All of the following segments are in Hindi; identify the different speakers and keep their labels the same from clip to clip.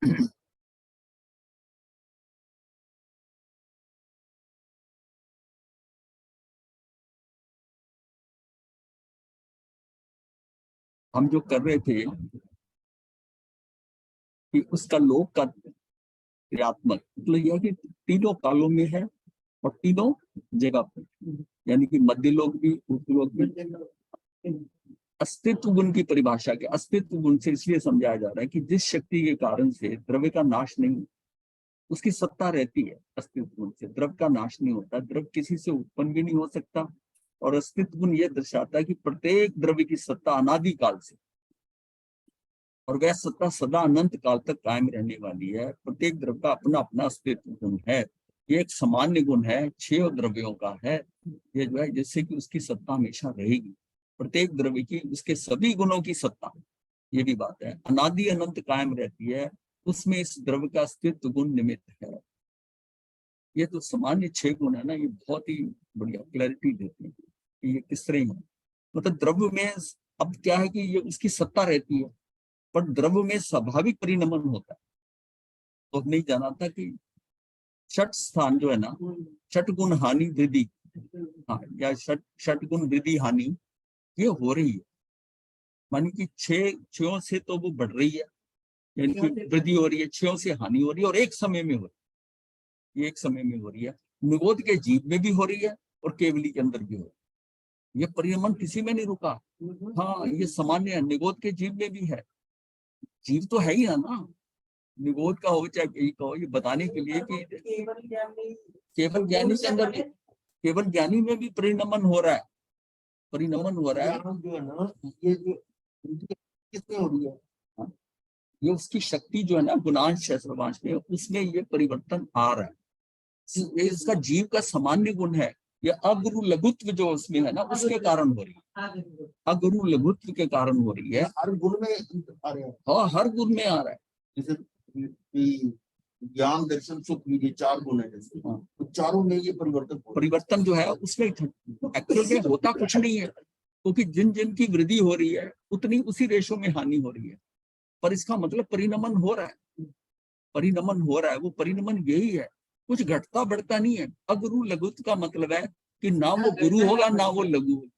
Speaker 1: हम जो कर रहे थे कि उसका लोक का क्रियात्मक मतलब यह कि तीनों कालों में है और तीनों जगह पर, यानी कि मध्य लोक भी, उपलोक भी। अस्तित्व गुण की परिभाषा के अस्तित्व गुण से इसलिए समझाया जा रहा है कि जिस शक्ति के कारण से द्रव्य का नाश नहीं, उसकी सत्ता रहती है। अस्तित्व गुण से द्रव्य का नाश नहीं होता, द्रव्य किसी से उत्पन्न भी नहीं हो सकता। और अस्तित्व गुण यह दर्शाता है कि प्रत्येक द्रव्य की सत्ता अनादि काल से, और वह सत्ता सदा अनंत काल तक कायम रहने वाली है। प्रत्येक द्रव्य का अपना अपना अस्तित्व गुण है। ये एक सामान्य गुण है, 6 द्रव्यों का है ये जो है, जिससे कि उसकी सत्ता हमेशा रहेगी। प्रत्येक द्रव्य की उसके सभी गुणों की सत्ता, ये भी बात है, अनादि अनंत कायम रहती है। उसमें इस द्रव्य का अस्तित्व गुण निमित्त है। ये तो सामान्य 6 गुण है ना, ये बहुत ही बढ़िया क्लैरिटी देते हैं कि ये किस तरह है। मतलब द्रव्य में अब क्या है कि ये उसकी सत्ता रहती है, पर द्रव्य में स्वाभाविक परिणमन होता है। तो नहीं जाना था कि छठ स्थान जो है ना, छठ गुण हानि वृद्धि, हाँ, या छठ गुण वृद्धि हानि ये हो रही है। मानी कि 6 से तो वो बढ़ रही है, यानी कि वृद्धि हो रही है, 6 से हानि हो रही है, और एक समय में हो रही है। ये एक समय में हो रही है, निगोद के जीव में भी हो रही है और केवली के अंदर भी हो रही है। ये परिणमन किसी में नहीं रुका। हाँ, ये सामान्य है, निगोद के जीव में भी है। जीव तो है ही ना, निगोद का हो चाहे कहीं का हो, ये बताने के लिए कि केवल ज्ञानी के अंदर भी, केवल ज्ञानी में भी परिणमन हो रहा है। परिणमन हो रहा है जो है ना, ये जो किसमें हो रही है, हाँ, ये उसकी शक्ति जो है ना, गुणांश है सर्वांश में, उसमें ये परिवर्तन आ रहा है। ये इसका जीव का सामान्य गुण है। ये अगुरु लघुत्व जो उसमें है ना, उसके कारण हो रही है। अगुरु लघुत्व के कारण हो रही है। हर गुण में आ रहा है। हाँ, हर गुण में आ रहा है। जैसे ज्ञान दर्शन सुख, ये 4 गुण है जैसे, तो चारों में ये परिवर्तन जो है उसमें एक्चुअल में होता कुछ नहीं है, क्योंकि जिन जिन की वृद्धि हो रही है उतनी उसी रेशो में हानि हो रही है। पर इसका मतलब परिणमन हो रहा है, परिणमन हो रहा है। वो परिणमन यही है, कुछ घटता बढ़ता नहीं है। अगुरु लघुत्व का मतलब है कि ना वो गुरु होगा ना वो लघु होगा।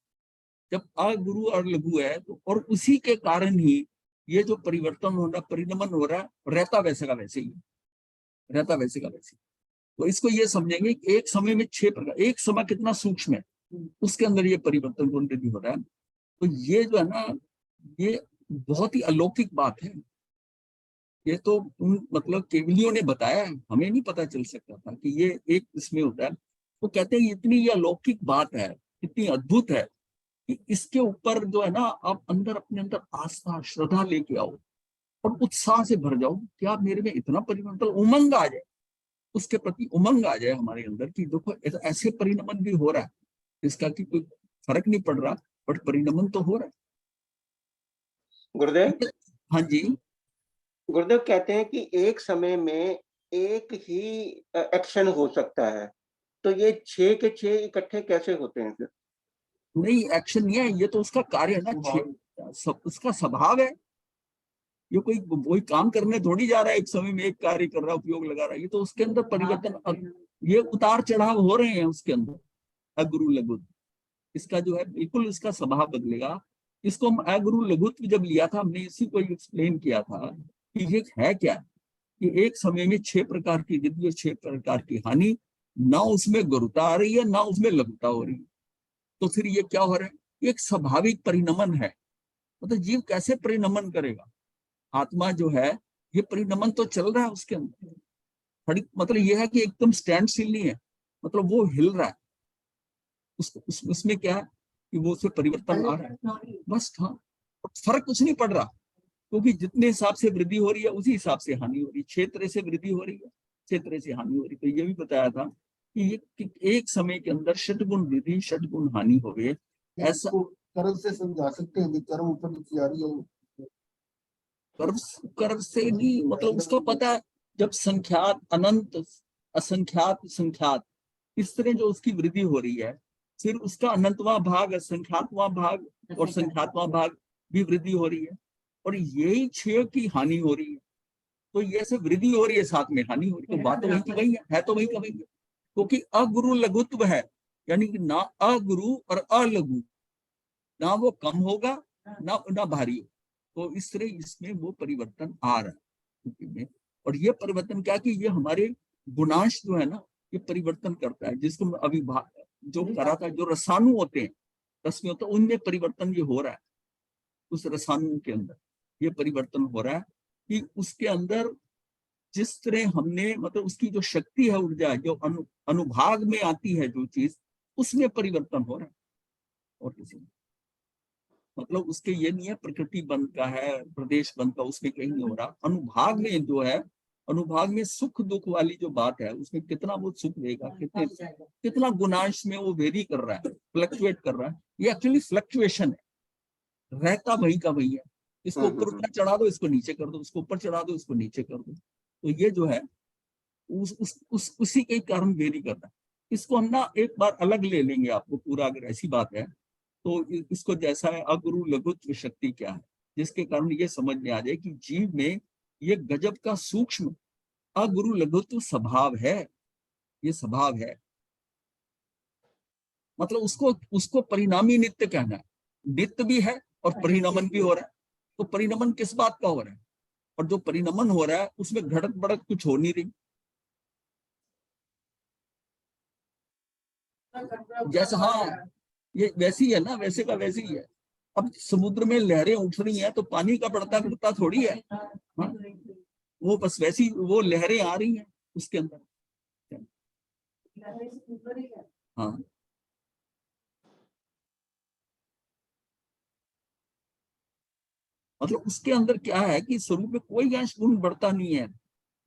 Speaker 1: जब अगुरु और लघु है तो, और उसी के कारण ही ये जो परिवर्तन हो रहा, परिणमन हो रहा है, रहता वैसे का वैसे ही, रहता वैसे का वैसे। तो इसको ये समझेंगे कि एक समय में 6 प्रकार, एक समय कितना सूक्ष्म है, उसके अंदर ये परिवर्तन वृद्धि हो रहा है। तो ये जो है ना, ये बहुत ही अलौकिक बात है। ये तो मतलब केवलियों ने बताया है, हमें नहीं पता चल सकता था कि ये एक इसमें होता है। वो कहते हैं इतनी ये अलौकिक बात है, इतनी अद्भुत है कि इसके ऊपर जो है ना, आप अंदर अपने अंदर आस्था श्रद्धा लेके आओ और उत्साह से भर जाओ कि आप मेरे में इतना परिवर्तन, उमंग आ जाए, उसके प्रति उमंग आ जाए हमारे अंदर कि देखो ऐसे परिणमन भी हो रहा है, इसका कि कोई फर्क नहीं पड़ रहा, बट परिणमन तो हो रहा
Speaker 2: गुरुदेव,
Speaker 1: है। हाँ जी।
Speaker 2: गुरुदेव कहते हैं कि एक समय में एक ही एक्शन हो सकता है, तो ये 6 के 6 इकट्ठे कैसे होते हैं फिर?
Speaker 1: नहीं, एक्शन नहीं है, ये तो उसका कार्य है ना, उसका स्वभाव है। ये कोई काम करने थोड़ी जा रहा है, एक समय में एक कार्य कर रहा है, उपयोग लगा रहा है। ये तो उसके अंदर परिवर्तन, ये उतार चढ़ाव हो रहे हैं उसके अंदर। अगुरु लघुत्व, इसका जो है बिल्कुल इसका स्वभाव बदलेगा। इसको हम अगुरु लघुत्व जब लिया था, हमने इसी को एक्सप्लेन किया था कि ये है क्या, कि एक समय में 6 प्रकार की वृद्धि और 6 प्रकार की हानि, ना उसमें गुरुता आ रही है ना उसमें लघुता हो रही है। तो फिर ये क्या हो रहा है, ये एक स्वाभाविक परिणमन है। मतलब जीव कैसे परिणमन करेगा, आत्मा जो है ये परिणमन तो चल रहा है उसके अंदर। मतलब ये है कि एकदम स्टैंड स्टिल नहीं है, मतलब वो हिल रहा है। उसमें क्या है कि वो उसमें परिवर्तन आ रहा है, बस। हाँ, फर्क कुछ नहीं पड़ रहा, क्योंकि जितने हिसाब से वृद्धि हो रही है उसी हिसाब से हानि हो रही है। क्षेत्र से वृद्धि हो रही है, क्षेत्र से हानि हो रही है। तो ये भी बताया था कि ये कि एक समय के अंदर षटगुण वृद्धि षटगुण हानि हो गए। ऐसा कर्म से समझा सकते हैं कि कर्म ऊपर नीचे जा रही है, कर्म से नहीं, मतलब उसको पता है जब संख्यात अनंत असंख्यात संख्यात इस तरह जो उसकी वृद्धि हो रही है, फिर उसका अनंतवां भाग असंख्यातवां भाग और संख्यातवां भाग भी वृद्धि हो रही है, और यही 6 की हानि हो रही है। तो ये से वृद्धि हो रही है, साथ में हानि हो रही है। तो बात तो वही की वही है तो वही का वही है। क्योंकि अगुरु लघुत्व है, यानी कि ना अगुरु और अलघु, ना वो कम होगा ना भारी हो। तो इस तरह इसमें वो परिवर्तन आ रहा है। और ये परिवर्तन क्या कि ये हमारे गुणांश जो है ना, ये परिवर्तन करता है, जिसको अभी जो करा था, जो रसाणु होते हैं, रश्मि होता है, उनमें परिवर्तन ये हो रहा है। उस रसायन के अंदर ये परिवर्तन हो रहा है कि उसके अंदर जिस तरह हमने, मतलब उसकी जो शक्ति है, ऊर्जा जो अनुभाग में आती है जो चीज, उसमें परिवर्तन हो रहा है। और किसी में मतलब उसके ये नहीं है प्रकृति बंद का है, प्रदेश बंद का, उसमें कहीं नहीं हो रहा। अनुभाग में जो है, अनुभाग में सुख दुख वाली जो बात है, उसमें कितना वो सुख देगा, कितना गुणांश में वो वेरी कर रहा है, फ्लक्चुएट कर रहा है। ये एक्चुअली फ्लक्चुएशन है, रहता वही का वही है। इसको ऊपर उतना चढ़ा दो, इसको नीचे कर दो, उसको ऊपर चढ़ा दो, इसको नीचे कर दो। तो ये जो है उसी के कारण वेरी करता है। इसको हम ना एक बार अलग ले लेंगे आपको पूरा, अगर ऐसी बात है तो इसको जैसा है अगुरु लघुत्व शक्ति क्या है, जिसके कारण ये समझ में आ जाए कि जीव में ये गजब का सूक्ष्म अगुरु लघुत्व स्वभाव है। ये स्वभाव है, मतलब उसको परिणामी नित्य कहना है। नित्य भी है और परिणमन भी हो रहा है। तो परिणमन किस बात का हो रहा है? और जो परिणमन हो रहा है उसमें घटत बढ़त कुछ हो नहीं रही। जैसा, हाँ, ये वैसी है ना, वैसे का वैसी ही है। अब समुद्र में लहरें उठ रही हैं तो पानी का बढ़ता घटता थोड़ी है। हाँ? वो बस वैसी वो लहरें आ रही हैं उसके अंदर। हाँ, मतलब उसके अंदर क्या है कि स्वरूप में कोई अंश गुण बढ़ता नहीं है।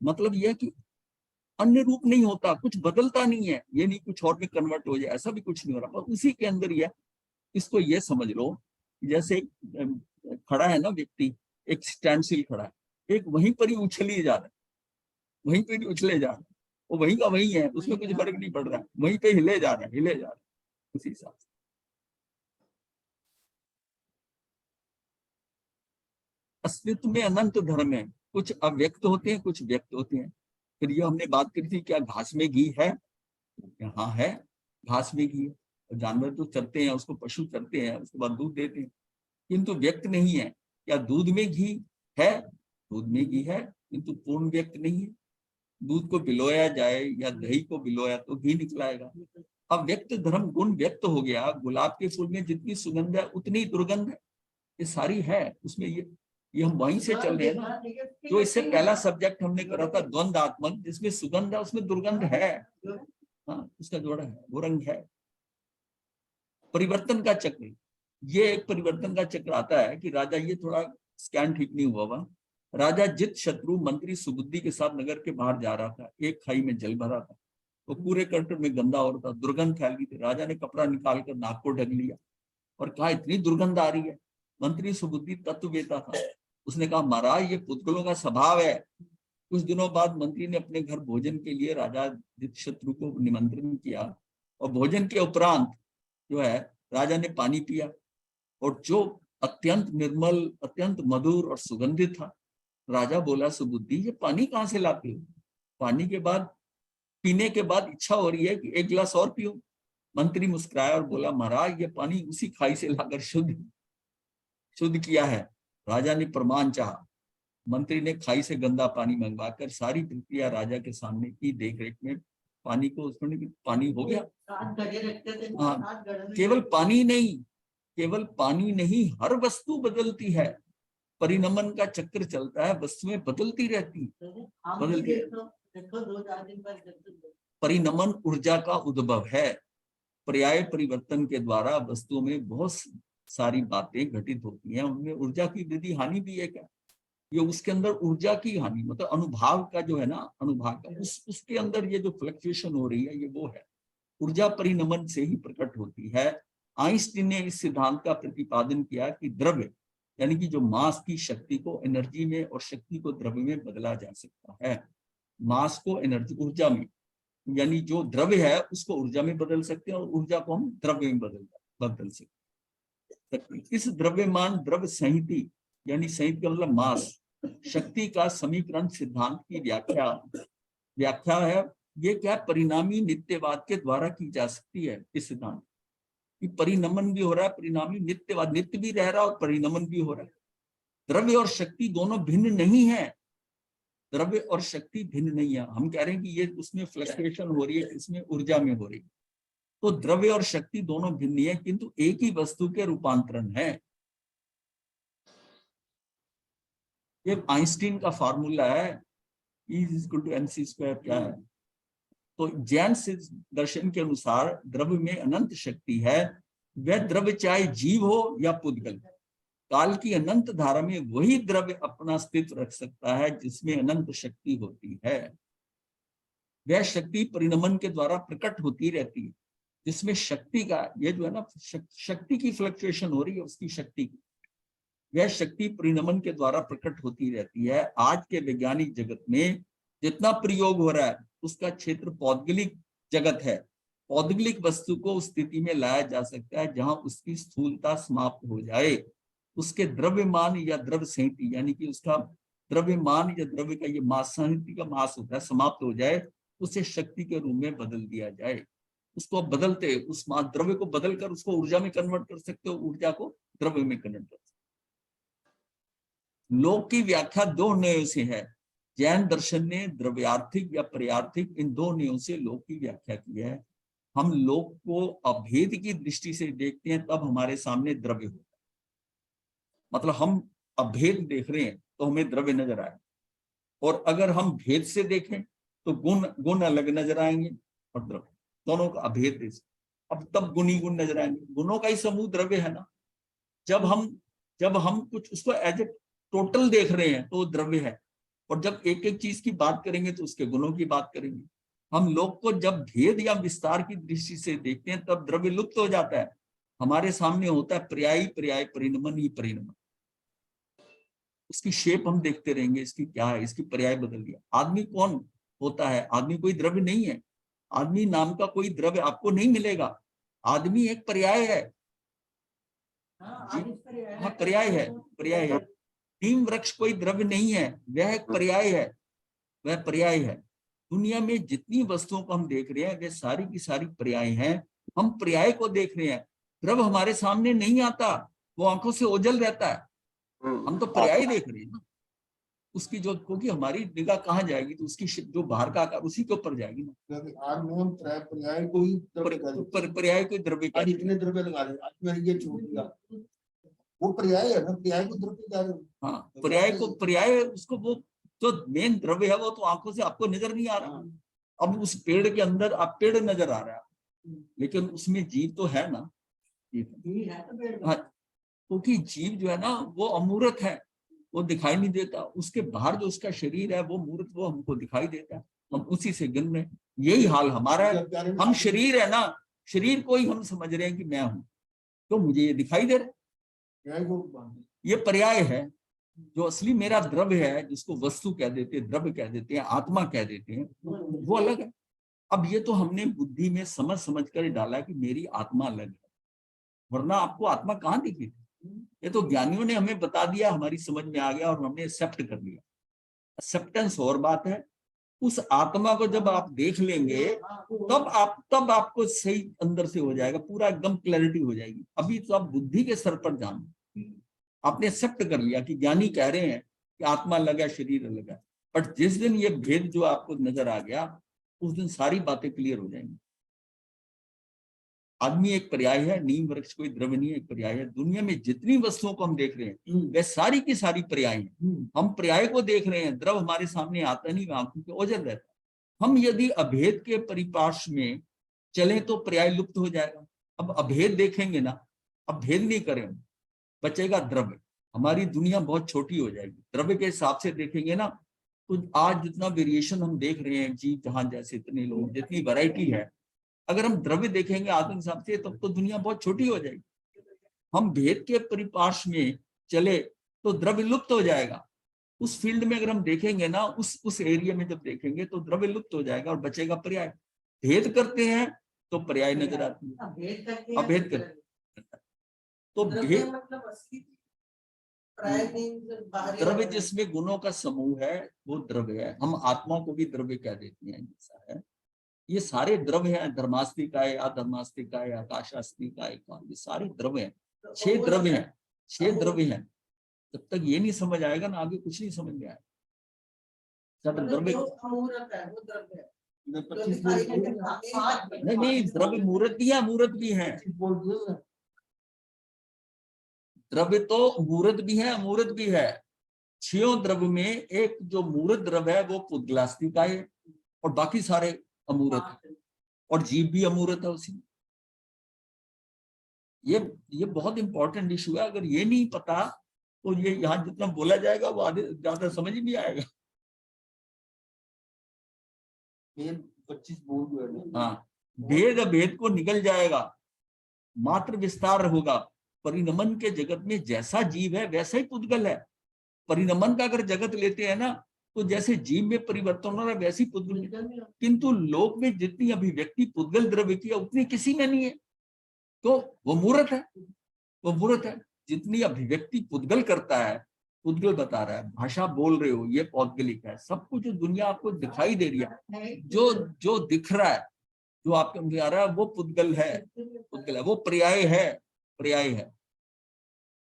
Speaker 1: मतलब यह कि अन्य रूप नहीं होता, कुछ बदलता नहीं है। ये नहीं कुछ और में कन्वर्ट हो जाए, ऐसा भी कुछ नहीं हो रहा, पर उसी के अंदर यह, इसको ये समझ लो जैसे खड़ा है ना व्यक्ति, एक स्टैंड स्टिल खड़ा है, एक वहीं पर ही उछली जा रहा है, वहीं पे ही उछले जा रहा है, वो वहीं का वहीं है, उसमें कुछ फर्क नहीं पड़ रहा है, वहीं पे हिले जा रहा है, हिले जा रहा है उसी हिसाब से। अस्तित्व में अनंत धर्म है, कुछ अव्यक्त होते हैं, कुछ व्यक्त होते हैं। फिर ये हमने बात करी थी, क्या घास में घी है? हाँ है, घास में घी है। जानवर तो चरते हैं, उसको पशु चरते हैं, उसके बाद दूध देते हैं, किंतु व्यक्त नहीं है। क्या दूध में घी है? दूध में घी है, किंतु पूर्ण व्यक्त नहीं है। दूध को बिलोया जाए या दही को बिलोया तो घी निकलाएगा। अब व्यक्त धर्म गुण व्यक्त हो गया। गुलाब के फूल में जितनी सुगंध है उतनी दुर्गंध है, ये सारी है उसमें। ये हम वहीं से चल रहे हैं ना। जो इससे पहला सब्जेक्ट हमने करा था द्वंद्वात्मक, जिसमें सुगंध है उसमें दुर्गंध है। हाँ, उसका जोड़ा है, वो रंग है। परिवर्तन का चक्र, ये एक परिवर्तन का चक्र आता है कि राजा, ये थोड़ा स्कैन ठीक नहीं हुआ हुआ। राजा जित शत्रु मंत्री सुबुद्धि के साथ नगर के बाहर जा रहा था, एक खाई में जल भरा था, तो पूरे कंठ में गंदा हो रहा था, दुर्गंध फैल गई थी। राजा ने कपड़ा निकाल कर नाक को ढक लिया और कहा इतनी दुर्गंध आ रही है। मंत्री सुबुद्धि तत्ववेता था, उसने कहा महाराज ये पुद्गलों का स्वभाव है। कुछ दिनों बाद मंत्री ने अपने घर भोजन के लिए राजा जितशत्रु को निमंत्रण किया, और भोजन के उपरांत जो है राजा ने पानी पिया, और जो अत्यंत निर्मल, अत्यंत मधुर और सुगंधित था। राजा बोला सुबुद्धि ये पानी कहाँ से लाते हो? पानी के बाद, पीने के बाद इच्छा हो रही है कि एक गिलास और पियो। मंत्री मुस्कुराया और बोला महाराज ये पानी उसी खाई से लाकर शुद्ध शुद्ध किया है। राजा ने प्रमाण चाहा। मंत्री ने खाई से गंदा पानी मंगवाकर सारी प्रक्रिया राजा के सामने की। देखरेख में पानी को उसने, पानी हो गया। हाँ, केवल पानी नहीं, हर वस्तु बदलती है। परिणमन का चक्र चलता है, वस्तुएं बदलती रहती, बदलती परिणमन ऊर्जा का उद्भव है। पर्याय परिवर्तन के द्वारा वस्तुओं में बहुत सारी बातें घटित होती हैं, उनमें ऊर्जा की वृद्धि हानि भी है क्या? ये उसके अंदर ऊर्जा की हानि, मतलब अनुभाव का जो है ना, अनुभाव का उसके अंदर ये जो फ्लक्चुएशन हो रही है, ये वो है ऊर्जा परिणमन से ही प्रकट होती है। आइंस्टीन ने इस सिद्धांत का प्रतिपादन किया कि द्रव्य, यानी कि जो मास की शक्ति को एनर्जी में और शक्ति को द्रव्य में बदला जा सकता है। मास को एनर्जी, ऊर्जा में, यानी जो द्रव्य है उसको ऊर्जा में बदल सकते हैं, और ऊर्जा को हम द्रव्य में बदल सकते हैं। इस द्रव्यमान द्रव्य संहिति, यानी संहित का मतलब मास, शक्ति का समीकरण सिद्धांत की व्याख्या है। ये क्या परिणामी नित्यवाद के द्वारा की जा सकती है। इस सिद्धांत कि परिणमन भी हो रहा है, परिणामी नित्यवाद, नित्य भी रह रहा है और परिणमन भी हो रहा है। द्रव्य और शक्ति दोनों भिन्न नहीं है, द्रव्य और शक्ति भिन्न नहीं है। हम कह रहे हैं कि ये उसमें फ्लक्चुएशन हो रही है, इसमें ऊर्जा में हो रही है। तो द्रव्य और शक्ति दोनों भिन्न है, किंतु एक ही वस्तु के रूपांतरण है। ये आइंस्टीन का फार्मूला है, E = mc²। क्या है? तो जैन दर्शन के अनुसार द्रव्य में अनंत शक्ति है। वह द्रव्य चाहे जीव हो या पुद्गल, काल की अनंत धारा में वही द्रव्य अपना अस्तित्व रख सकता है जिसमें अनंत शक्ति होती है। वह शक्ति परिणमन के द्वारा प्रकट होती रहती है, जिसमें शक्ति का ये जो है ना, शक्ति की फ्लक्चुएशन हो रही है, उसकी शक्ति की, वह शक्ति परिणमन के द्वारा प्रकट होती रहती है। आज के वैज्ञानिक जगत में जितना प्रयोग हो रहा है उसका क्षेत्र पौद्गलिक जगत है। पौद्गलिक वस्तु को उस स्थिति में लाया जा सकता है जहां उसकी स्थूलता समाप्त हो जाए, उसके द्रव्यमान या द्रव्य संहिति, यानी कि उसका द्रव्यमान या द्रव्य का ये मास, संहिति का मास होता है, समाप्त हो जाए, उसे शक्ति के रूप में बदल दिया जाए। उसको बदलते, उस द्रव्य को बदलकर उसको ऊर्जा में कन्वर्ट कर सकते हो, ऊर्जा को द्रव्य में कन्वर्ट कर सकते हो। लोक की व्याख्या दो न्यायों से है। जैन दर्शन ने द्रव्यार्थिक या पर्यार्थिक, इन दो न्यायों से लोक की व्याख्या की है। हम लोक को अभेद की दृष्टि से देखते हैं, तब हमारे सामने द्रव्य होता है। मतलब हम अभेद देख रहे हैं तो हमें द्रव्य नजर आए, और अगर हम भेद से देखें तो गुण अलग नजर आएंगे और द्रव्य, दोनों का अभेद देख, अब तब गुण ही गुण नजर आएंगे। गुणों का ही समूह द्रव्य है ना। जब हम कुछ उसको एज ए टोटल देख रहे हैं तो द्रव्य है, और जब एक एक चीज की बात करेंगे तो उसके गुणों की बात करेंगे। हम लोग को जब भेद या विस्तार की दृष्टि से देखते हैं तब द्रव्य लुप्त हो जाता है। हमारे सामने होता है पर्यायी पर्याय, परिणमन ही परिणमन। उसकी शेप हम देखते रहेंगे, इसकी क्या है, इसकी पर्याय बदल गया। आदमी कौन होता है? आदमी कोई द्रव्य नहीं है। आदमी नाम का कोई द्रव्य आपको नहीं मिलेगा। आदमी एक पर्याय है। हाँ, पर्याय है, पर्याय है। नीम वृक्ष कोई द्रव्य नहीं है, वह एक पर्याय है, वह पर्याय है। दुनिया में जितनी वस्तुओं को हम देख रहे हैं वे सारी की सारी पर्याय हैं। हम पर्याय को देख रहे हैं, द्रव्य हमारे सामने नहीं आता, वो आंखों से ओझल रहता है। हम तो पर्याय देख रहे हैं ना उसकी, जो, क्योंकि हमारी निगाह कहाँ जाएगी तो उसकी जो बाहर का आकार उसी के ऊपर जाएगी ना।
Speaker 3: पर्याय को ही
Speaker 1: पर्याय को द्रव्य,
Speaker 3: आज इतने द्रव्य लगा रहे, आज मैंने ये छोड़ दिया, वो पर्याय है ना, पर्याय को द्रव्य कह रहे हो।
Speaker 1: हाँ, पर्याय को, पर्याय उसको, वो जो मेन द्रव्य है वो तो आंखों से आपको नजर नहीं आ रहा। अब उस पेड़ के अंदर आप पेड़ नजर आ रहा है, लेकिन उसमें जीव तो है ना। हाँ, क्योंकि जीव जो है ना वो अमूर्त है, वो दिखाई नहीं देता। उसके बाहर जो उसका शरीर है वो मूर्त, वो हमको दिखाई देता है, हम उसी से गिन रहे हैं। यही हाल हमारा है। हम शरीर है ना, शरीर को ही हम समझ रहे हैं कि मैं हूं, तो मुझे ये दिखाई दे रहा है। ये पर्याय है। जो असली मेरा द्रव्य है, जिसको वस्तु कह देते हैं, द्रव्य कह देते हैं, आत्मा कह देते हैं, वो अलग है। अब ये तो हमने बुद्धि में समझ कर डाला कि मेरी आत्मा अलग है, वरना आपको आत्मा कहाँ दिखी थी? ये तो ज्ञानियों ने हमें बता दिया, हमारी समझ में आ गया और हमने एक्सेप्ट कर लिया। एक्सेप्टेंस और बात है। उस आत्मा को जब आप देख लेंगे तब आपको सही अंदर से हो जाएगा, पूरा एकदम क्लैरिटी हो जाएगी। अभी तो आप बुद्धि के स्तर पर जानो, आपने एक्सेप्ट कर लिया कि ज्ञानी कह रहे हैं कि आत्मा अलग है, शरीर अलग है। बट जिस दिन ये भेद जो आपको नजर आ गया, उस दिन सारी बातें क्लियर हो जाएंगी। आदमी एक पर्याय है, नीम वृक्ष कोई द्रव्य नहीं है, एक पर्याय है। दुनिया में जितनी वस्तुओं को हम देख रहे हैं वे सारी की सारी पर्याय हैं। हम पर्याय को देख रहे हैं, द्रव्य हमारे सामने आता नहीं, आंखों के ओझल रहता है। हम यदि अभेद के परिपार्श में चले तो पर्याय लुप्त हो जाएगा। अब अभेद देखेंगे ना, अब भेद नहीं करेंगे, बचेगा द्रव्य। हमारी दुनिया बहुत छोटी हो जाएगी। द्रव्य के हिसाब से देखेंगे ना, तो आज जितना वेरिएशन हम देख रहे हैं, जीव जहां जैसे इतने लोग, जितनी वैरायटी है, अगर हम द्रव्य देखेंगे आत्म हिसाब से, तब तो दुनिया बहुत छोटी हो जाएगी। हम भेद के परिपार्श में चले तो द्रव्य लुप्त हो जाएगा। उस फील्ड में अगर हम देखेंगे ना, उस एरिया में जब देखेंगे तो द्रव्य लुप्त हो जाएगा और बचेगा पर्याय। भेद करते हैं तो पर्याय नजर आती है। अभेद करते तो भेद द्रव्य जिसमें गुणों का समूह है वो द्रव्य है। हम आत्मा को भी द्रव्य कह देते हैं, ऐसा है। ये सारे द्रव्य हैं, धर्मास्तिकाय, अधर्मास्तिकाय, आकाशास्तिकाय, ये सारे द्रव्य हैं। 6 द्रव्य हैं, 6 द्रव्य हैं। जब तक ये नहीं समझ आएगा ना, आगे कुछ नहीं समझ में आएगा। सब द्रव्य नहीं, द्रव्य मूर्त भी है, मूर्त भी है। द्रव्य तो मूर्त भी है, अमूर्त भी है। 6 द्रव्य में एक जो मूर्त द्रव्य है वो पुद्गलास्तिकाय है, और बाकी सारे अमूर्त है, और जीव भी अमूर्त है उसी में। ये बहुत इंपॉर्टेंट इशू है। अगर ये नहीं पता तो ये यहाँ जितना बोला जाएगा वो आधे ज्यादा समझ ही नहीं आएगा।
Speaker 3: 25 बोल।
Speaker 1: हाँ, भेद अभेद को निकल जाएगा, मात्र विस्तार होगा। परिणमन के जगत में जैसा जीव है वैसा ही पुद्गल है। परिणमन का अगर जगत लेते हैं ना, तो जैसे जीव में परिवर्तन हो रहा है वैसी पुद्गल, किंतु लोक में जितनी अभिव्यक्ति पुद्गल द्रव्य की है उतनी किसी में नहीं है, तो वो मूर्त है, वो मूर्त है। जितनी अभिव्यक्ति पुद्गल करता है, पुद्गल बता रहा है, भाषा बोल रहे हो, ये पौद्गलिक है। सब कुछ जो दुनिया आपको दिखाई दे रही है, जो दिख रहा है, जो आपके अंदर आ रहा है, वो पुद्गल है, पुद्गल है, वो पर्याय है, पर्याय है।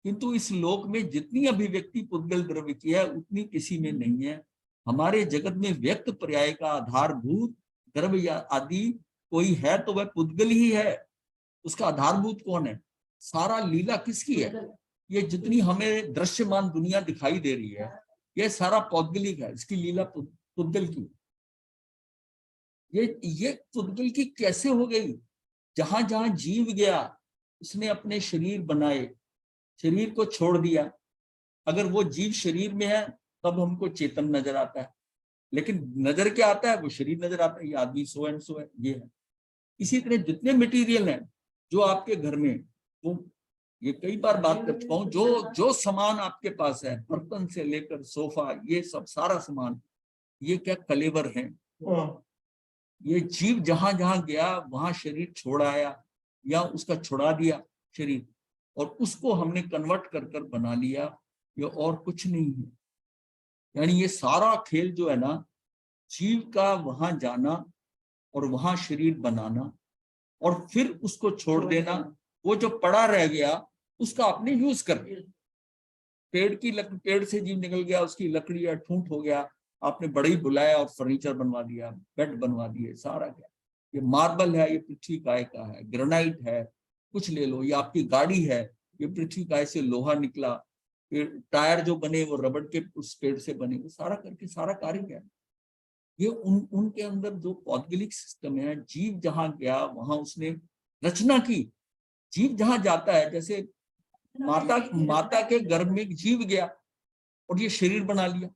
Speaker 1: किंतु इस लोक में जितनी अभिव्यक्ति पुद्गल द्रव्य की है उतनी किसी में नहीं है। हमारे जगत में व्यक्त पर्याय का आधारभूत द्रव्य या आदि कोई है तो वह पुद्गल ही है। उसका आधारभूत कौन है? सारा लीला किसकी है? ये जितनी हमें दृश्यमान दुनिया दिखाई दे रही है, ये सारा पौद्गलिक है। इसकी लीला पुद्गल की। ये पुद्गल की कैसे हो गई? जहां जहां जीव गया उसने अपने शरीर बनाए, शरीर को छोड़ दिया। अगर वो जीव शरीर में है तब हमको चेतन नजर आता है, लेकिन नजर क्या आता है? वो शरीर नजर आता है। ये आदमी सो एंड सो है, ये है। इसी तरह जितने मटेरियल हैं जो आपके घर में, वो ये कई बार बात कर चुका हूं, जो सामान आपके पास है, बर्तन से लेकर सोफा, ये सब सारा सामान, ये क्या कलेवर है? ये जीव जहां जहां गया वहां शरीर छोड़ आया या उसका छुड़ा दिया शरीर, और उसको हमने कन्वर्ट कर कर बना लिया। ये और कुछ नहीं है। यानी ये सारा खेल जो है ना, जीव का वहां जाना और वहां शरीर बनाना और फिर उसको छोड़ देना, वो जो पड़ा रह गया उसका आपने यूज कर लिया। पेड़ से जीव निकल गया, उसकी लकड़ी या ठूंठ हो गया, आपने बड़ा ही बुलाया और फर्नीचर बनवा दिया, बेड बनवा दिए, सारा क्या। ये मार्बल है, ये पृथ्वी काय का है, ग्रेनाइट है, कुछ ले लो। ये आपकी गाड़ी है, ये पृथ्वी काय से लोहा निकला। टायर जो बने वो रबड़ के उस पेड़ से बने, वो सारा करके सारा कार्य क्या है। ये उनके अंदर जो पौद्गलिक सिस्टम है, जीव जहां गया वहां उसने रचना की। जीव जहां जाता है, जैसे माता के गर्भ में जीव गया और ये शरीर बना लिया,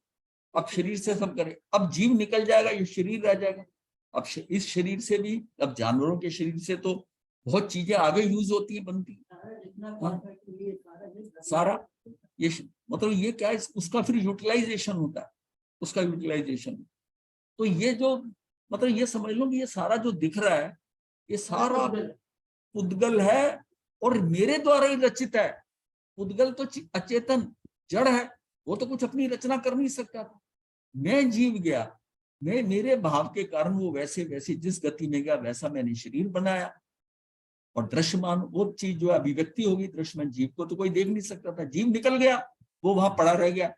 Speaker 1: अब शरीर से सब करे। अब जीव निकल जाएगा, ये शरीर रह जाएगा। अब इस शरीर से भी, अब जानवरों के शरीर से तो बहुत चीजें आगे यूज होती है, बनती सारा। ये मतलब ये क्या है, उसका फिर यूटिलाइजेशन होता है, उसका यूटिलाइजेशन। तो ये जो मतलब ये समझ लो कि ये सारा जो दिख रहा है, ये सारा पुद्गल है और मेरे द्वारा ही रचित है। पुद्गल तो अचेतन जड़ है, वो तो कुछ अपनी रचना कर नहीं सकता था। मैं जीव गया, मेरे भाव के कारण वो वैसे वैसे जिस गति में गया वैसा मैंने शरीर बनाया। और दृश्यमान वो चीज जो अभिव्यक्ति होगी दृश्यमान, जीव को तो कोई देख नहीं सकता था। जीव निकल गया, वो वहां पड़ा रह गया,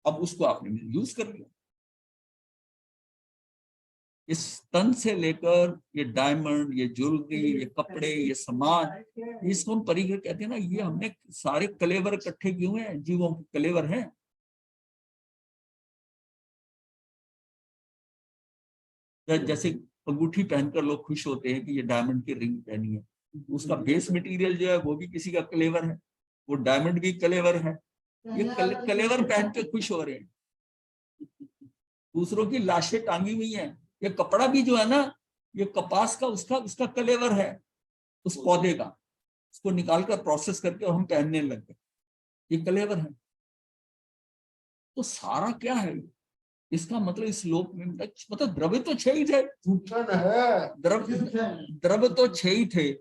Speaker 1: अब उसको आपने यूज कर लिया। इस तन से लेकर ये डायमंड, ये ज्वेलरी, ये कपड़े, ये सामान, इसको हम परिग्रह कहते हैं ना। ये हमने सारे कलेवर इकट्ठे किए हुए हैं, जीवों के कलेवर हैं। जैसे अंगूठी पहनकर लोग खुश होते हैं कि ये डायमंड की रिंग पहनी है, उसका बेस मटेरियल जो है वो भी किसी का कलेवर है, वो डायमंड भी कलेवर है। ये कलेवर पहन के खुश हो रहे हैं। दूसरों की लाशें टांगी हुई हैं। ये कपड़ा भी जो है ना, ये कपास का उसका कलेवर है, उस पौधे का। उसको निकालकर प्रोसेस करके हम पहनने लग गए, ये कलेवर है। तो सारा क्या है इसका मतलब? इस लोक में मतलब द्रव्य तो 6 ही थे, द्रव्य तो 6 ही थे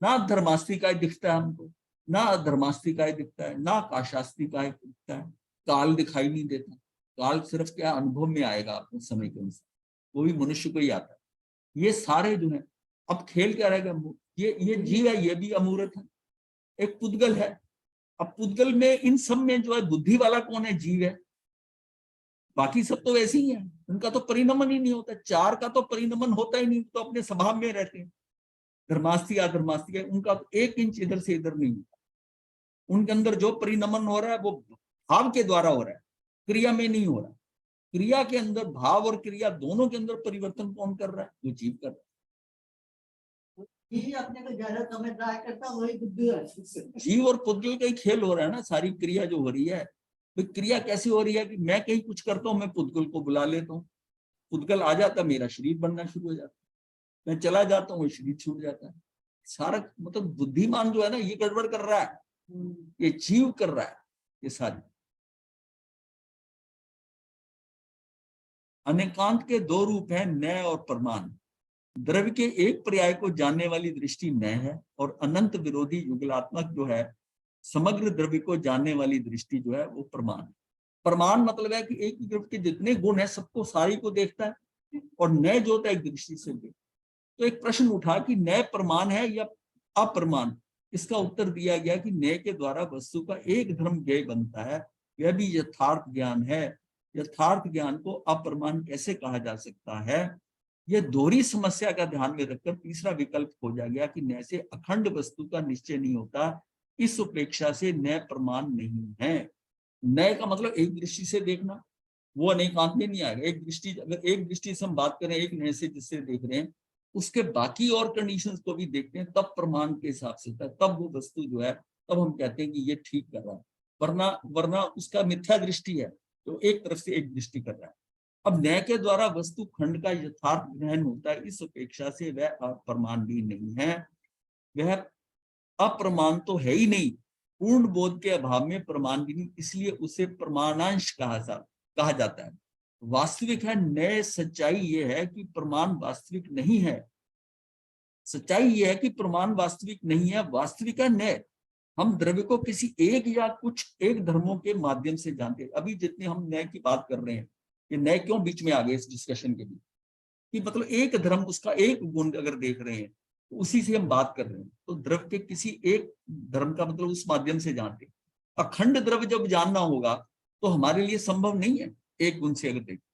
Speaker 1: ना। धर्मास्तिकाय दिखता है हमको, ना धर्मास्तिकाय दिखता है, ना काशास्तिकाय दिखता है, काल दिखाई नहीं देता। काल सिर्फ क्या अनुभव में आएगा अपने समय के अनुसार, वो भी मनुष्य को ही आता है। ये सारे जो है, अब खेल क्या रहेगा, ये जीव है, ये भी अमूर्त है, एक पुद्गल है। अब पुद्गल में इन सब में जो है बुद्धि वाला कौन है, जीव है। बाकी सब तो वैसे ही है, उनका तो परिणमन ही नहीं होता, चार का तो परिणमन होता ही नहीं, तो अपने स्वभाव में रहते हैं। धर्मास्ती अधर्मास्ती है, उनका तो 1 इंच इधर से इधर नहीं होता। उनके अंदर जो परिणमन हो रहा है वो भाव के द्वारा हो रहा है, क्रिया में नहीं हो रहा। क्रिया के अंदर, भाव और क्रिया दोनों के अंदर परिवर्तन कौन कर रहा है, वो जीव कर रहा है।
Speaker 4: अपने को ज्यादा समझदार करता वही बुद्धि है।
Speaker 1: जीव और पुद्गल का ही खेल हो रहा है ना, सारी क्रिया जो हो रही है। भाई क्रिया कैसी हो रही है कि मैं कहीं कुछ करता हूँ, मैं पुद्गल को बुला लेता हूँ, पुद्गल आ जाता, मेरा शरीर बनना शुरू हो जाता, मैं चला जाता हूँ, शरीर छूट जाता है। सारा मतलब बुद्धिमान जो है ना, ये गड़बड़ कर रहा है, ये जीव कर रहा है ये सारी। अनेकांत के 2 रूप हैं, नय और प्रमाण। द्रव्य के एक पर्याय को जानने वाली दृष्टि नय है, और अनंत विरोधी युगलात्मक जो है समग्र द्रव्य को जानने वाली दृष्टि जो है वो प्रमाण। प्रमाण मतलब है कि एक द्रव्य के जितने गुण है सबको सारी को देखता है, और नय जो होता है एक दृष्टि से देखता है। तो एक प्रश्न उठा कि नय प्रमाण है या अप्रमाण। इसका उत्तर दिया गया कि नय के द्वारा वस्तु का एक धर्म ज्ञेय बनता है, यह भी यथार्थ ज्ञान है। यथार्थ ज्ञान को अप्रमाण कैसे कहा जा सकता है, यह दोहरी समस्या का ध्यान में रखकर तीसरा विकल्प खोजा गया कि नय से अखंड वस्तु का निश्चय नहीं होता, इस उपेक्षा से नय प्रमाण नहीं है। नय का मतलब एक दृष्टि से देखना, वो अनेकांत में नहीं आएगा। एक दृष्टि, अगर एक दृष्टि से हम बात करें, एक नय से जिससे देख रहे हैं, उसके बाकी और कंडीशंस को भी देखते हैं, तब प्रमाण के हिसाब से तब वो वस्तु जो है, तब हम कहते हैं कि ये ठीक कर रहा है। वरना उसका मिथ्या दृष्टि है, तो एक तरफ से एक दृष्टि कर रहा है। अब नय के द्वारा वस्तु खंड का यथार्थ ग्रहण होता है, इस अपेक्षा से वह अप्रमाण भी नहीं है। वह अप्रमाण तो है ही नहीं, पूर्ण बोध के अभाव में प्रमाण भी नहीं, इसलिए उसे प्रमाणांश कहा जाता है। वास्तविक है नय, सच्चाई यह है कि प्रमाण वास्तविक नहीं है। सच्चाई यह है कि प्रमाण वास्तविक नहीं है, वास्तविक है नय। हम द्रव्य को किसी एक या कुछ एक धर्मों के माध्यम से जानते हैं। अभी जितने हम नय की बात कर रहे हैं, ये नय क्यों बीच में आ गए इस डिस्कशन के बीच, कि मतलब एक धर्म, उसका एक गुण अगर देख रहे हैं, तो उसी से हम बात कर रहे हैं। तो द्रव्य के किसी एक धर्म का मतलब उस माध्यम से जानते हैं। अखंड द्रव्य जब जानना होगा तो हमारे लिए संभव नहीं है एक गुण से अगर देखें।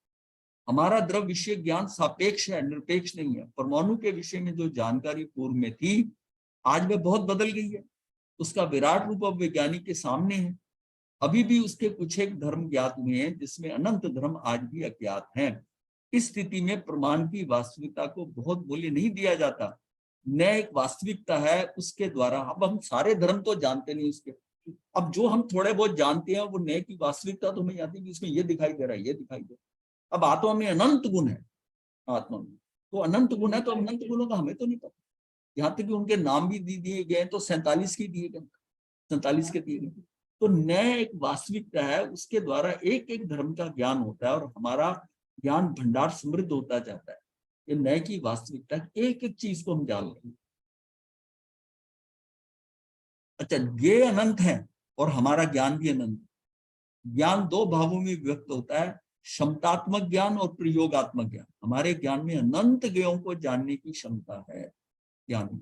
Speaker 1: हमारा द्रव्य विषय ज्ञान सापेक्ष है, निरपेक्ष नहीं है। परमाणु के विषय में जो जानकारी पूर्व में थी, आज वह बहुत बदल गई है। उसका विराट रूप अब वैज्ञानिक के सामने है। अभी भी उसके कुछ एक धर्म ज्ञात हुए हैं, जिसमें अनंत धर्म आज भी अज्ञात हैं। इस स्थिति में प्रमाण की वास्तविकता को बहुत मूल्य नहीं दिया जाता। नय एक वास्तविकता है, उसके द्वारा अब हम सारे धर्म तो जानते नहीं उसके, अब जो हम थोड़े बहुत जानते हैं वो नय की वास्तविकता तो हमें आती है कि इसमें ये दिखाई दे रहा है, ये दिखाई दे रहा है। अब आत्मा में अनंत गुण है, आत्मा में तो अनंत गुण है, तो अनंत गुणों का हमें तो नहीं पता। यहाँ तक कि उनके नाम भी दिए गए तो 47 के दिए गए, 47 के दिए गए। तो नय एक वास्तविकता है, उसके द्वारा एक एक धर्म का ज्ञान होता है और हमारा ज्ञान भंडार समृद्ध होता जाता है। ये नय की वास्तविकता, एक एक चीज को हम जान लेंगे। अच्छा, ये अनंत है और हमारा ज्ञान भी अनंत। ज्ञान 2 भावों में व्यक्त होता है, क्षमतात्मक ज्ञान और प्रयोगात्मक ज्ञान। हमारे ज्ञान में अनंत ज्ञों को जानने की क्षमता है ज्ञान में,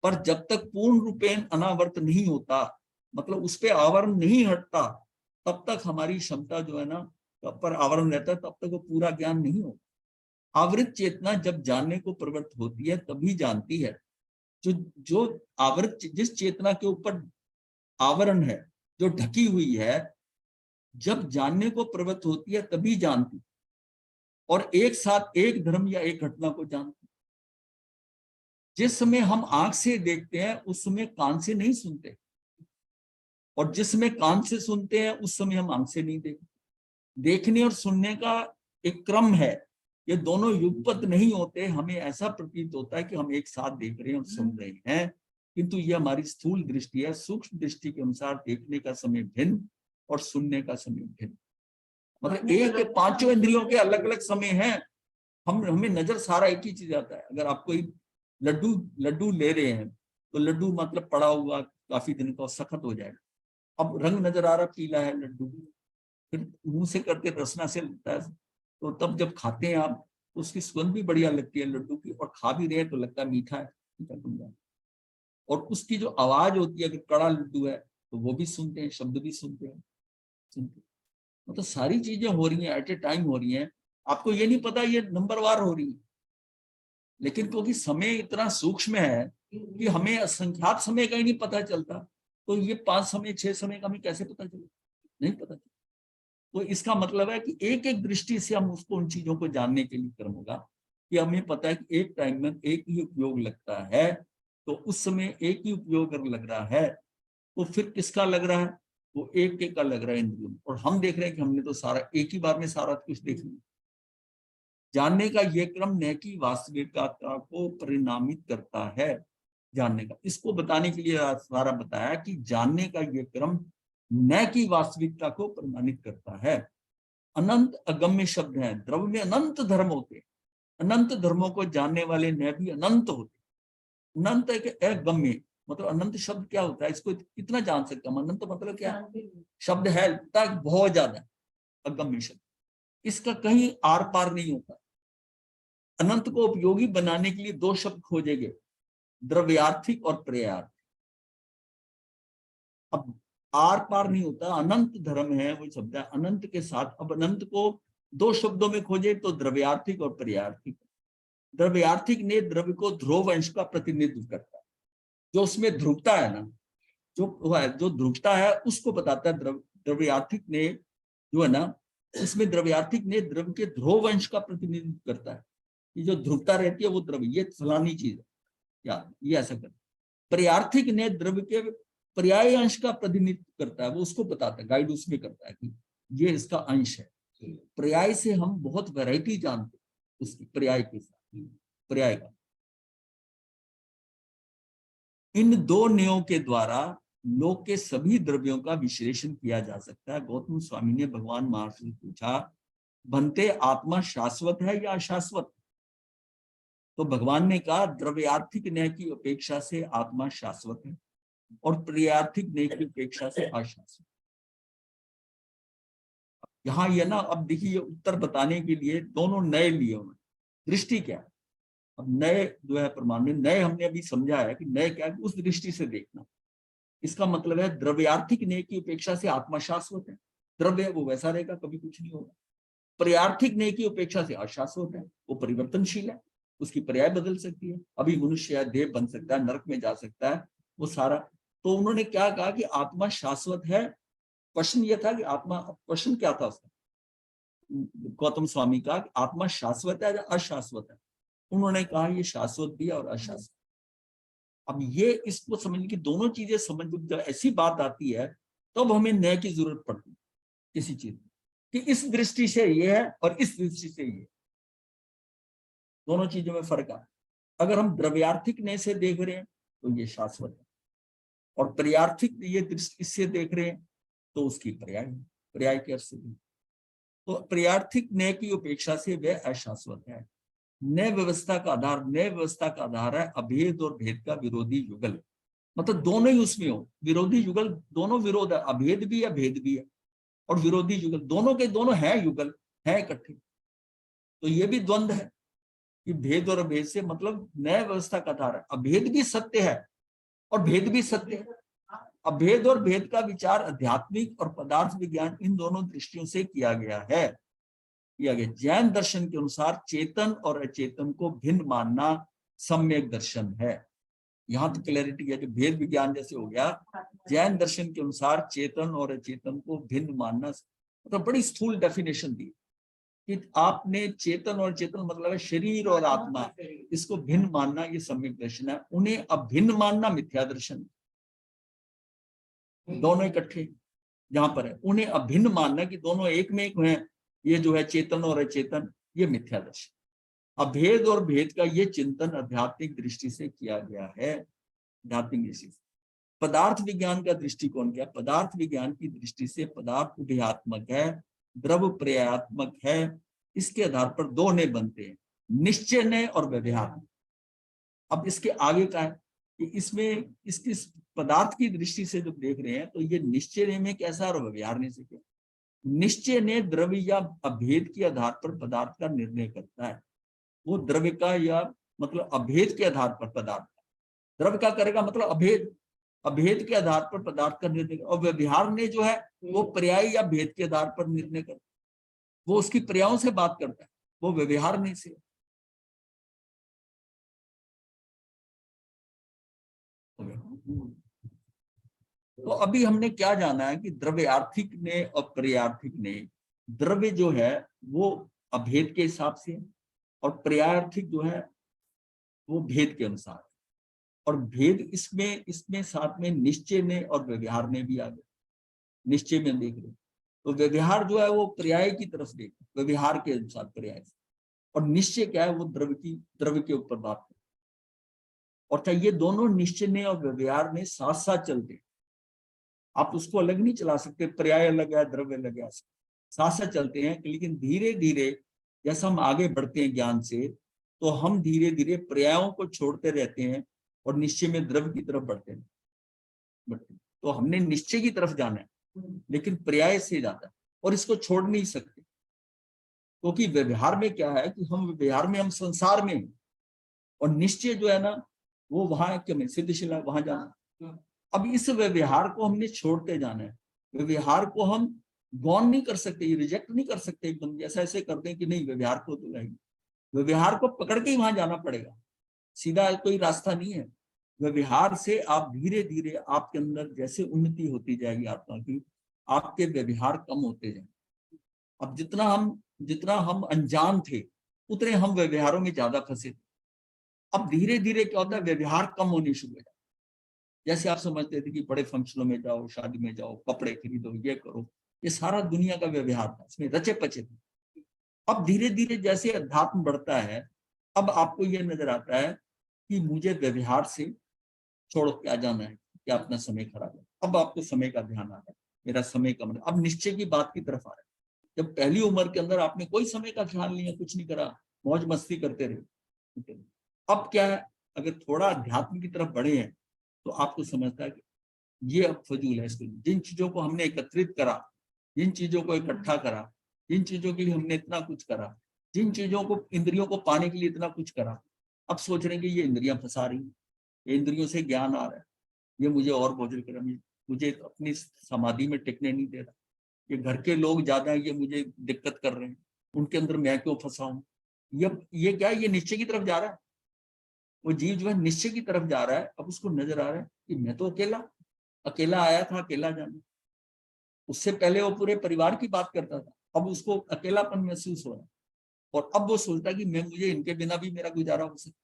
Speaker 1: पर जब तक पूर्ण रूपेण अनावर्त नहीं होता, मतलब उस पर आवरण नहीं हटता, तब तक हमारी क्षमता जो है ना पर आवरण रहता है, तब तक वो पूरा ज्ञान नहीं होता। आवृत चेतना जब जानने को प्रवृत्त होती है तभी जानती है। जो आवृत, जिस चेतना के ऊपर आवरण है, जो ढकी हुई है, जब जानने को प्रवृत्त होती है तभी जानती, और एक साथ एक धर्म या एक घटना को जानती। जिस समय हम आंख से देखते हैं उस समय कान से नहीं सुनते, और जिस समय कान से सुनते हैं उस समय हम आंख से नहीं देखते। देखने और सुनने का एक क्रम है, ये दोनों युगपत नहीं होते। हमें ऐसा प्रतीत होता है कि हम एक साथ देख रहे हैं और सुन रहे हैं, किंतु ये हमारी स्थूल दृष्टि है। सूक्ष्म दृष्टि के अनुसार देखने का समय भिन्न और सुनने का समय भिन्न, मतलब एक के 5 इंद्रियों के अलग अलग समय हैं। हमें नजर सारा एक ही चीज आता है। अगर आप कोई लड्डू ले रहे हैं तो लड्डू मतलब पड़ा हुआ काफी दिन का सख्त हो जाएगा। अब रंग नजर आ रहा पीला है लड्डू, फिर मुंह से करके रसना से लगता है, तो तब जब खाते हैं आप तो उसकी सुगंध भी बढ़िया लगती है लड्डू की, और खा भी रहे हैं तो लगता है मीठा है, मीठा बन जाए। और उसकी जो आवाज होती है, अगर कड़ा लड्डू है तो वो भी सुनते हैं, शब्द भी सुनते हैं। मतलब सारी चीजें हो रही हैं, एट ए टाइम हो रही हैं, आपको ये नहीं पता ये नंबरवार हो रही है, लेकिन क्योंकि समय इतना सूक्ष्म है कि हमें असंख्यात समय का ही नहीं पता चलता, तो ये 5 समय 6 समय का हमें कैसे पता चले, नहीं पता चलता। तो इसका मतलब है कि एक एक दृष्टि से हम उसको उन चीजों को जानने के लिए क्रम होगा कि हमें पता है कि एक टाइम में एक ही उपयोग लगता है, तो उस समय एक ही उपयोग अगर लग रहा है तो फिर किसका लग रहा है, वो एक का लग रहा है इंद्रियों में, और हम देख रहे हैं कि हमने तो सारा एक ही बार में सारा कुछ देख लिया। जानने का ये क्रम न कि वास्तविकता को परिणामित करता है जानने का, इसको बताने के लिए सारा बताया कि जानने का ये क्रम न कि वास्तविकता को प्रमाणित करता है। अनंत अगम्य शब्द है, द्रव्य में अनंत धर्म होते हैं, अनंत धर्मों को जानने वाले न भी अनंत होते। अनंत एक अगम्य, मतलब अनंत शब्द क्या होता है, इसको कितना जान सकते हम, अनंत मतलब क्या शब्द है, बहुत ज्यादा अगम्य शब्द, इसका कहीं आर पार नहीं होता। अनंत को उपयोगी बनाने के लिए 2 शब्द खोजेंगे, द्रव्यार्थिक और पर्यायार्थिक। अब आर पार नहीं होता, अनंत धर्म है वो शब्द है अनंत के साथ। अब अनंत को 2 शब्दों में खोजे तो द्रव्यार्थिक और पर्यायार्थिक। द्रव्यार्थिक ने द्रव्य को ध्रुव अंश का प्रतिनिधित्व करता है, जो उसमें ध्रुवता है ना, जो ध्रुवता है उसको बताता है। द्रव्यार्थिक ने जो है ना, इसमें द्रव्यार्थिक ने द्रव्य के ध्रुव अंश का प्रतिनिधित्व करता है, ये जो ध्रुवता रहती है वो द्रव्य, ये फलानी चीज है या ये ऐसा करता है। पर्यायार्थिक ने द्रव्य के पर्याय अंश का प्रतिनिधित्व करता है, वो उसको बताता है, गाइड उसमें करता है कि ये इसका अंश है। पर्याय से हम बहुत वैरायटी जानते हैं उसकी, पर्याय के साथ पर्याय का। इन 2 नियमों के द्वारा लोक के सभी द्रव्यों का विश्लेषण किया जा सकता है। गौतम स्वामी ने भगवान महर्षि से पूछा, बनते आत्मा शाश्वत है या अशाश्वत? तो भगवान ने कहा द्रव्यार्थिक न्याय की अपेक्षा से आत्मा शाश्वत है और पर्यायार्थिक न्याय की अपेक्षा से अशाश्वत। यहाँ ये ना, अब देखिए उत्तर बताने के लिए दोनों नए लिए हुए, दृष्टि क्या है। अब नए जो है प्रमाण में नए हमने अभी समझा है कि नए क्या है, उस दृष्टि से देखना। इसका मतलब है द्रव्यार्थिक न्याय की अपेक्षा से आत्मा शाश्वत है, द्रव्य वो वैसा रहेगा, कभी कुछ नहीं होगा। पर्यायार्थिक न्याय की अपेक्षा से अशाश्वत है, वो परिवर्तनशील है, उसकी पर्याय बदल सकती है, अभी मनुष्य है, देव बन सकता है, नरक में जा सकता है, वो सारा। तो उन्होंने क्या कहा कि आत्मा शाश्वत है। प्रश्न ये था कि आत्मा, प्रश्न क्या था उसका, गौतम स्वामी का, आत्मा शाश्वत है या अशाश्वत है? उन्होंने कहा ये शाश्वत भी है और अशाश्वत। अब ये इसको समझने की दोनों चीजें समझ, जब ऐसी बात आती है तब हमें न्याय की जरूरत पड़ती है किसी चीज कि इस दृष्टि से ये है और इस दृष्टि से ये, दोनों चीजों में फर्क है। अगर हम द्रव्यार्थिक न्याय से देख रहे हैं तो ये शाश्वत है, और पर्यायार्थिक ये दृष्टि इससे देख रहे हैं तो उसकी पर्याय है, पर्याय के अर्थ से। तो पर्यायार्थिक न्याय की अपेक्षा से वह अशाश्वत है। न्याय व्यवस्था का आधार, न्याय व्यवस्था का आधार है अभेद और भेद का विरोधी युगल, मतलब दोनों ही उसमें हो, विरोधी युगल, दोनों विरोध है, अभेद भी है भेद भी है, और विरोधी युगल, दोनों के दोनों है युगल, है इकट्ठे। तो ये भी द्वंद है कि भेद और अभेद से मतलब न्याय व्यवस्था का आधार है, अभेद भी सत्य है और भेद भी सत्य है। अभेद और भेद का विचार आध्यात्मिक और पदार्थ विज्ञान इन दोनों दृष्टियों से किया गया है। जैन दर्शन के अनुसार चेतन और अचेतन को भिन्न मानना सम्यक दर्शन है। यहाँ तो क्लैरिटी है कि भेद विज्ञान जैसे हो गया, जैन दर्शन के अनुसार चेतन और अचेतन को भिन्न मानना, मतलब बड़ी स्थूल डेफिनेशन दी कि आपने चेतन और चेतन मतलब है शरीर और आत्मा, इसको भिन्न मानना ये सम्यक दर्शन है। उन्हें अभिन्न मानना मिथ्या दर्शन, दोनों इकट्ठे जहां पर है, उन्हें अभिन्न मानना कि दोनों एक में एक हैं, ये जो है चेतन और अचेतन, ये मिथ्या दर्शन। अभेद और भेद का ये चिंतन आध्यात्मिक दृष्टि से किया गया है, आध्यात्मिक दृष्टि से। पदार्थ विज्ञान का दृष्टिकोण क्या? पदार्थ विज्ञान की दृष्टि से पदार्थ उभयात्मक है, द्रव्य पर्यायात्मक है। इसके आधार पर 2 ने बनते हैं, निश्चय ने और व्यवहार। अब इसके आगे का है कि इसमें इसकी पदार्थ की दृष्टि से जब देख रहे हैं तो ये निश्चय में कैसा और व्यवहार से क्या। निश्चय ने द्रव्य या अभेद के आधार पर पदार्थ का निर्णय करता है। वो द्रव्य का या मतलब अभेद के आधार पर पदार्थ, द्रव्य का करेगा मतलब अभेद, अभेद के आधार पर पदार्थ का निर्णय। और व्यवहार ने जो है वो पर्याय या भेद के आधार पर निर्णय करता है, वो उसकी पर्यायों से बात करता है, वो व्यवहार नहीं से। तो अभी हमने क्या जाना है कि द्रव्यार्थिक ने और पर्यार्थिक ने, द्रव्य जो है वो अभेद के हिसाब से और पर्यार्थिक जो है वो भेद के अनुसार। और भेद इसमें इसमें साथ में निश्चय ने और व्यवहार ने भी आ गया। निश्चय में देख रहे तो व्यवहार जो है वो पर्याय की तरफ देख, व्यवहार के अनुसार पर्याय से, और निश्चय क्या है वो द्रव्य के ऊपर बात है। और चाहे ये दोनों निश्चय ने और व्यवहार ने साथ साथ चलते, आप उसको अलग नहीं चला सकते, पर्याय अलग है द्रव्य अलग है, साथ साथ चलते हैं। लेकिन धीरे धीरे जैसा हम आगे बढ़ते हैं ज्ञान से, तो हम धीरे धीरे पर्यायों को छोड़ते रहते हैं और निश्चय में द्रव्य की तरफ बढ़ते हैं। तो हमने निश्चय की तरफ जाना है लेकिन पर्याय से जाता है, और इसको छोड़ नहीं सकते, क्योंकि व्यवहार में क्या है कि हम व्यवहार में हम संसार में हैं, और निश्चय जो है ना वो वहां क्यों सिद्धशिला वहां जाना। अब इस व्यवहार को हमने छोड़ते जाना है। व्यवहार को हम गौन नहीं कर सकते, रिजेक्ट नहीं कर सकते एकदम जैसा ऐसे करते हैं कि नहीं व्यवहार को तो नहीं, व्यवहार को पकड़ के ही वहां जाना पड़ेगा, सीधा कोई रास्ता नहीं है। व्यवहार से आप धीरे धीरे आपके अंदर जैसे उन्नति होती जाएगी आत्मा की, आपके व्यवहार कम होते जाएंगे। अब जितना हम अनजान थे उतने हम व्यवहारों में ज्यादा फंसे थे। अब धीरे धीरे क्या होता है व्यवहार कम होने शुरू हो जाता है। जैसे आप समझते थे कि बड़े फंक्शनों में जाओ, शादी में जाओ, कपड़े खरीदो, ये करो, ये सारा दुनिया का व्यवहार था, इसमें रचे पचे थे। अब धीरे धीरे जैसे अध्यात्म बढ़ता है, अब आपको ये नजर आता है कि मुझे व्यवहार से छोड़ क्या जाना है, क्या अपना समय खराब है। अब आपको समय का ध्यान आ रहा है, मेरा समय कम है, अब निश्चय की बात की तरफ आ रहा है। जब पहली उम्र के अंदर आपने कोई समय का ख्याल नहीं है, कुछ नहीं करा, मौज मस्ती करते रहे। अब क्या है, अगर थोड़ा अध्यात्म की तरफ बढ़े हैं तो आपको समझता है कि ये अब फजूल है। इसको जिन चीजों को हमने एकत्रित करा, जिन चीजों को इकट्ठा करा, जिन चीजों के लिए हमने इतना कुछ करा, जिन चीजों को इंद्रियों को पाने के लिए इतना कुछ करा, अब सोच रहे हैं कि ये इंद्रियां फंसा रही, ये इंद्रियों से ज्ञान आ रहा है, ये मुझे और बोझल कर, मुझे अपनी समाधि में टिकने नहीं दे रहा, ये घर के लोग ज्यादा है, ये मुझे दिक्कत कर रहे हैं, उनके अंदर मैं क्यों फंसा हूं। ये क्या है, ये निश्चय की तरफ जा रहा है। वो जीव जो है निश्चय की तरफ जा रहा है। अब उसको नजर आ रहा है कि मैं तो अकेला आया था, अकेला जाना। उससे पहले वो पूरे परिवार की बात करता था, अब उसको अकेलापन महसूस हो रहा है। और अब वो सोचता है कि मुझे इनके बिना भी मेरा गुजारा हो सकता,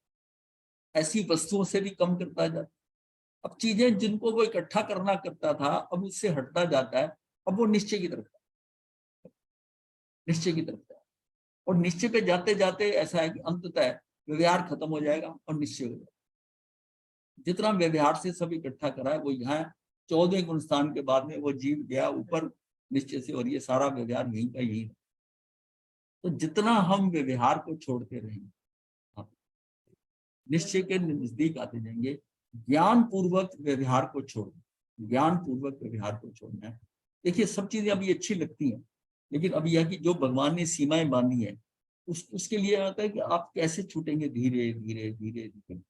Speaker 1: ऐसी वस्तुओं से भी कम करता जाता। अब चीजें जिनको वो इकट्ठा करना करता था अब उससे हटता जाता है, अब वो निश्चय की तरफ जाए। और निश्चय पे जाते जाते ऐसा है कि अंततः व्यवहार खत्म हो जाएगा और निश्चय हो जाएगा। जितना व्यवहार से सब इकट्ठा करा है वो यहाँ 14वें गुण स्थान के बाद में वो जीव गया ऊपर निश्चय से, और ये सारा व्यवहार यहीं का यही है। तो जितना हम व्यवहार को छोड़ते रहेंगे निश्चय के नजदीक आते जाएंगे। ज्ञान पूर्वक व्यवहार को छोड़ना, ज्ञान पूर्वक व्यवहार को छोड़ना है। देखिए सब चीजें अभी अच्छी लगती हैं, लेकिन अभी यह कि जो भगवान ने सीमाएं बांधी है उसके लिए आता है कि आप कैसे छूटेंगे धीरे धीरे धीरे धीरे।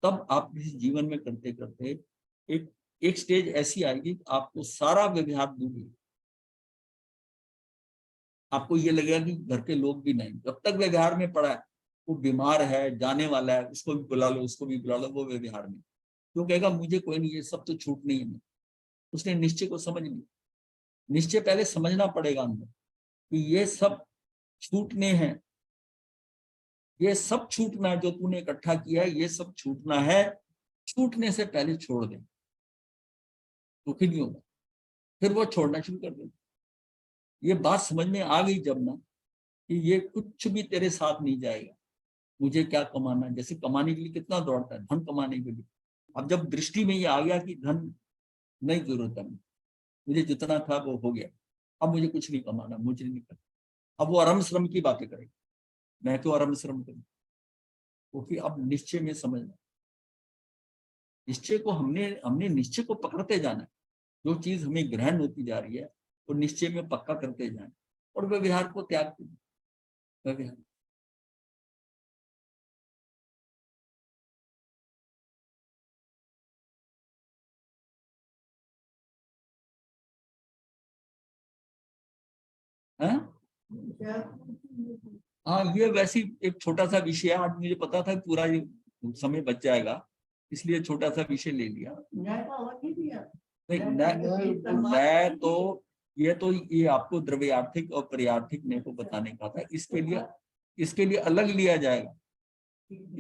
Speaker 1: तब आप इस जीवन में करते करते एक स्टेज ऐसी आएगी कि आपको सारा व्यवहार दूर होगा। आपको ये लगेगा कि घर के लोग भी नहीं, जब तक व्यवहार में पड़ा है, वो बीमार है, जाने वाला है, उसको भी बुला लो, उसको भी बुला लो, वो व्यवहार में तो कहेगा मुझे कोई नहीं, ये सब तो छूट नहीं है। उसने निश्चय को समझ लिया। निश्चय पहले समझना पड़ेगा अंदर कि ये सब छूटने हैं, ये सब छूटना है, जो तूने इकट्ठा किया है ये सब छूटना है। छूटने से पहले छोड़ दे, दुखी नहीं होगा, फिर वो छोड़ना शुरू कर दे। ये बात समझ में आ गई जब ना कि ये कुछ भी तेरे साथ नहीं जाएगा, मुझे क्या कमाना है। जैसे कमाने के लिए कितना दौड़ता है, धन कमाने के लिए। अब जब दृष्टि में ये आ गया कि धन नहीं जरूरत है, मुझे जितना था वो हो गया, अब मुझे कुछ नहीं कमाना, मुझे नहीं करना। अब वो आराम श्रम की बातें करेगा, मैं तो आराम श्रम करूँ, क्योंकि अब निश्चय में समझना निश्चय को हमने हमने निश्चय को पकड़ते जाना है। जो चीज हमें ग्रहण होती जा रही है वो निश्चय में पक्का करते जाए और व्यवहार को त्याग दें। व्यवहार है। हाँ, ये वैसी एक छोटा सा विषय है। आज मुझे पता था कि पूरा ये समय बच जाएगा, इसलिए छोटा सा विषय ले लिया। नहीं, मैं तो ये आपको द्रव्यार्थिक और पर्यार्थिक ने को बताने का था। इसके लिए अलग लिया जाएगा।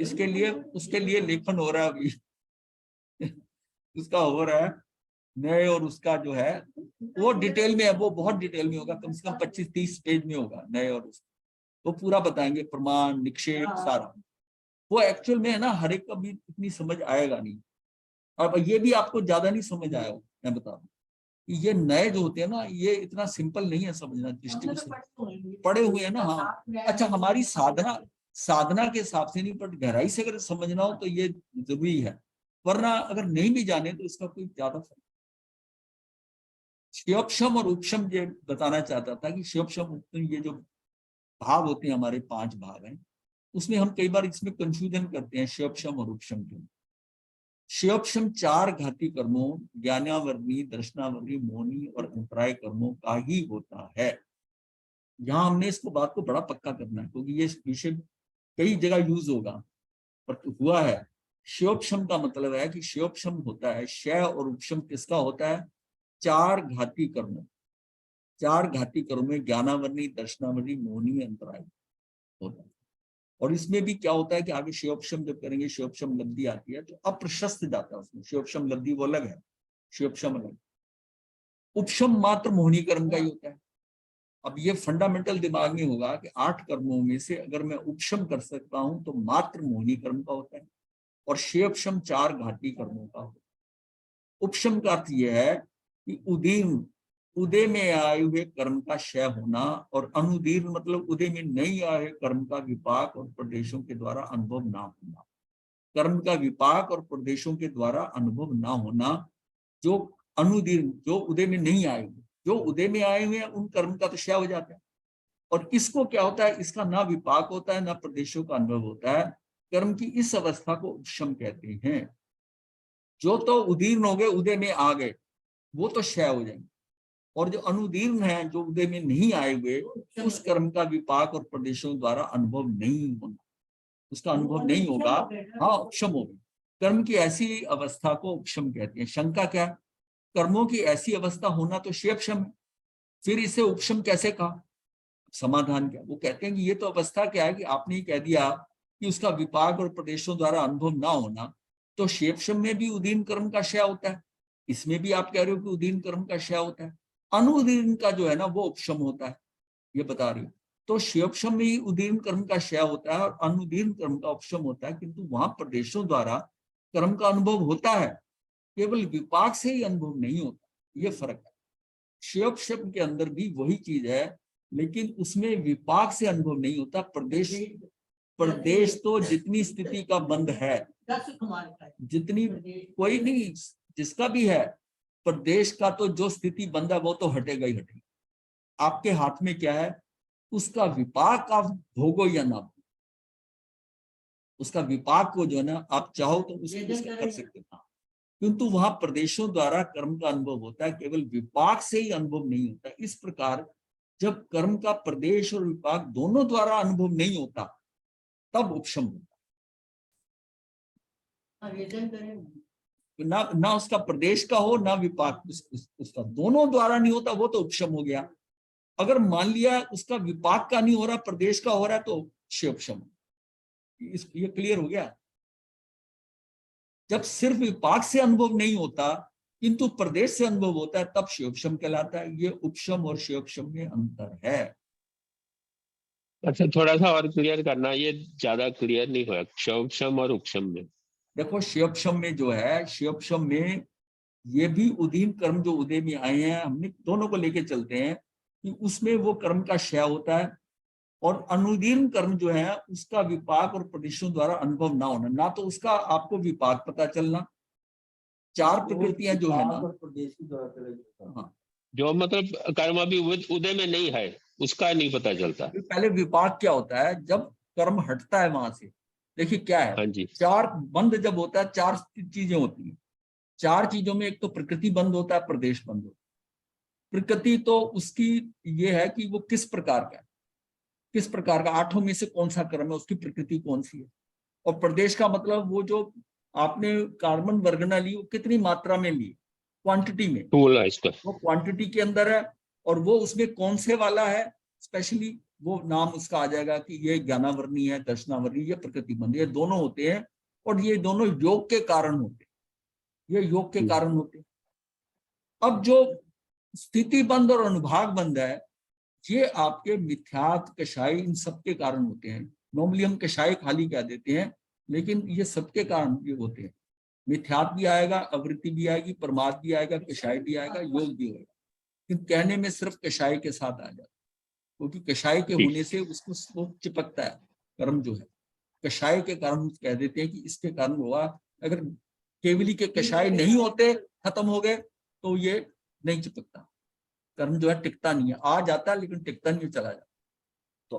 Speaker 1: उसके लिए लेखन हो रहा है अभी उसका हो रहा है नए, और उसका जो है वो डिटेल में है, वो बहुत डिटेल में होगा, कम से कम 25-30 पेज में होगा नए, और वो पूरा बताएंगे, प्रमाण निक्षेप सारा। वो एक्चुअल में है ना, हर एक का भी इतनी समझ आएगा नहीं। अब ये भी आपको ज्यादा नहीं समझ आएगा, मैं बता दूं कि ये नए जो होते हैं ना, ये इतना सिंपल नहीं है समझना दृष्टि से। पढ़े हुए हैं ना, हाँ। अच्छा, हमारी साधना के हिसाब से नहीं, पर गहराई से अगर समझना हो तो ये जरूरी है, वरना अगर नहीं भी जाने तो इसका कोई ज्यादा फर्क। शिवक्षम और उपशम ये बताना चाहता था कि शिवक्षम उपशम ये जो भाव होते हैं, हमारे 5 भाव हैं, उसमें हम कई बार इसमें कंफ्यूजन करते हैं शिवक्षम और उपशम के। शिवक्षम 4 घाती कर्मों, ज्ञानावर्णी, दर्शनावर्णी, मौनी और अंतराय कर्मों का ही होता है। यहाँ हमने इसको बात को बड़ा पक्का करना है, क्योंकि ये विषय कई जगह यूज होगा, पर हुआ है। शिवक्षम का मतलब है कि शिवक्षम होता है, शय और उपशम किसका होता है? 4 घाती कर्मों। 4 घाती कर्मों में ज्ञानावर्णी, दर्शनावर्णी, मौनी, अंतराय होता है। और इसमें भी क्या होता है कि आगे शिवक्षम जब करेंगे, शिवक्षम लब्धि आती है तो अप्रशस्त जाता है उसमें। शिवक्षम लब्धि वो अलग है, शिवक्षम अलग। उपशम मात्र मोहनी कर्म का ही होता है। अब ये फंडामेंटल दिमाग में होगा कि 8 कर्मों में से अगर मैं उपशम कर सकता हूं तो मात्र मोहनी कर्म का होता है, और शिवक्षम 4 घाटी कर्मों का होता है। उपशम का अर्थ यह है कि उदीर्ण, उदय में आए हुए कर्म का क्षय होना, और अनुदीर्ण मतलब उदय में नहीं आए कर्म का विपाक और प्रदेशों के द्वारा अनुभव ना होना। कर्म का विपाक और प्रदेशों के द्वारा अनुभव ना होना, जो अनुदीर्ण, जो उदय में नहीं आए हुए, जो उदय में आए हुए हैं उन कर्म का तो क्षय हो जाता है। और इसको क्या होता है? इसका ना विपाक होता है ना प्रदेशों का अनुभव होता है। कर्म की इस अवस्था को उपशम कहते हैं। जो तो उदीर्ण हो गए, उदय में आ गए, वो तो क्षय हो जाएंगे, और जो अनुदीर्ण है, जो उदय में नहीं आए हुए, उस कर्म का विपाक और प्रदेशों द्वारा अनुभव नहीं होना, उसका अनुभव नहीं होगा। हाँ, उपशम होगी। कर्म की ऐसी अवस्था को उपशम कहते हैं। शंका क्या? कर्मों की ऐसी अवस्था होना तो शिवक्षम है, फिर इसे उपशम कैसे कहा? समाधान क्या? वो कहते हैं कि ये तो अवस्था क्या है कि आपने कह दिया कि उसका विपाक और प्रदेशों द्वारा अनुभव ना होना, तो शिवक्षम में भी उदीन कर्म का क्षय होता है, इसमें भी आप कह रहे हो कि उदीन कर्म का क्षय होता है। अनुदीन का जो है ना वो उपशम होता है, ये बता रही हूँ। तो शिवक्षम में ही उदीन कर्म का क्षय होता है और अनुदीन कर्म का उपशम होता है, किंतु वहां प्रदेशों द्वारा कर्म का अनुभव होता है, केवल विपाक से ही अनुभव नहीं होता। ये फर्क है। शिवक्षम के अंदर भी वही चीज है, लेकिन उसमें विपाक से अनुभव नहीं होता। प्रदेश तो जितनी स्थिति का बंध है, जितनी, कोई नहीं, जिसका भी है प्रदेश का, तो जो स्थिति बंद है वो तो हटेगा ही हटेगा। आपके हाथ में क्या है? उसका विपाक आप भोगो या ना भोगो, उसका विपाक को जो है ना, आप चाहो तो उसका कर सकते हो, किंतु वहां प्रदेशों द्वारा कर्म का अनुभव होता है, केवल विपाक से ही अनुभव नहीं होता। इस प्रकार जब कर्म का प्रदेश और विपाक दोनों द्वारा अनुभव नहीं होता, तब उपशम होता है। ना उसका प्रदेश का हो ना विपाक, उसका दोनों द्वारा नहीं होता, वो तो उपशम हो गया। अगर मान लिया उसका विपाक का नहीं हो रहा, प्रदेश का हो रहा है, तो शिवक्षम। ये क्लियर हो गया? जब सिर्फ विपाक से अनुभव नहीं होता किंतु प्रदेश से अनुभव होता है, तब शिवक्षम कहलाता है। ये उपशम और शिवक्षम में अंतर है।
Speaker 5: अच्छा, थोड़ा सा और क्लियर करना, ये ज्यादा क्लियर नहीं हुआ शिवक्षम और उपशम में।
Speaker 1: देखो, शिवक्षम में जो है, शिवक्षम में ये भी उदीन कर्म जो उदय में आए हैं, हमने दोनों को लेके चलते हैं कि उसमें वो कर्म का क्षय होता है, और अनुदीन कर्म जो है उसका विपाक और प्रदेशों द्वारा अनुभव ना होना, ना तो उसका आपको विपाक पता चलना चार प्रकृतियां जो है ना,
Speaker 3: प्रदेश की द्वारा चलेगी।
Speaker 1: हाँ,
Speaker 5: जो मतलब कर्म अभी उदय में नहीं है उसका नहीं पता चलता।
Speaker 1: पहले विपाक क्या होता है, जब कर्म हटता है वहां से, देखिए क्या है,
Speaker 5: हाँ जी।
Speaker 1: चार बंद जब होता है, चार चीजें होती हैं। चार चीजों में एक तो प्रकृति बंद होता है, प्रदेश बंद होता है। प्रकृति तो उसकी ये है कि वो किस प्रकार का है, किस प्रकार का, आठों में से कौन सा कर्म है, उसकी प्रकृति कौन सी है। और प्रदेश का मतलब वो जो आपने कार्बन वर्गना ली, वो कितनी मात्रा में ली, क्वांटिटी में,
Speaker 5: बोला इसका।
Speaker 1: वो क्वांटिटी के अंदर है। और वो उसमें कौन से वाला है, स्पेशली वो नाम उसका आ जाएगा कि ये ज्ञानावर्णी है, दर्शनावर्णी, ये प्रकृति बंध, ये दोनों होते हैं। और ये दोनों योग के कारण होते हैं, ये योग के कारण होते हैं। अब जो स्थिति बंद और अनुभाग बंद है, ये आपके मिथ्यात, कषाय, इन सब के कारण होते हैं। नॉर्मली हम कषाय खाली कह देते हैं, लेकिन ये सबके कारण ये होते हैं। मिथ्यात भी आएगा, अवृत्ति भी आएगी, प्रमाद भी आएगा, कषाय भी आएगा, योग भी होगा। लेकिन कहने में सिर्फ कषाय के साथ आ जाता है, क्योंकि कषाय के होने से उसको चिपकता है कर्म जो है। कषाय के कारण कह देते हैं कि इसके कारण हुआ। अगर केवली के कषाय नहीं होते, खत्म हो गए, तो ये नहीं चिपकता, कर्म जो है टिकता नहीं है, आ जाता है लेकिन टिकता नहीं, चला जाता। तो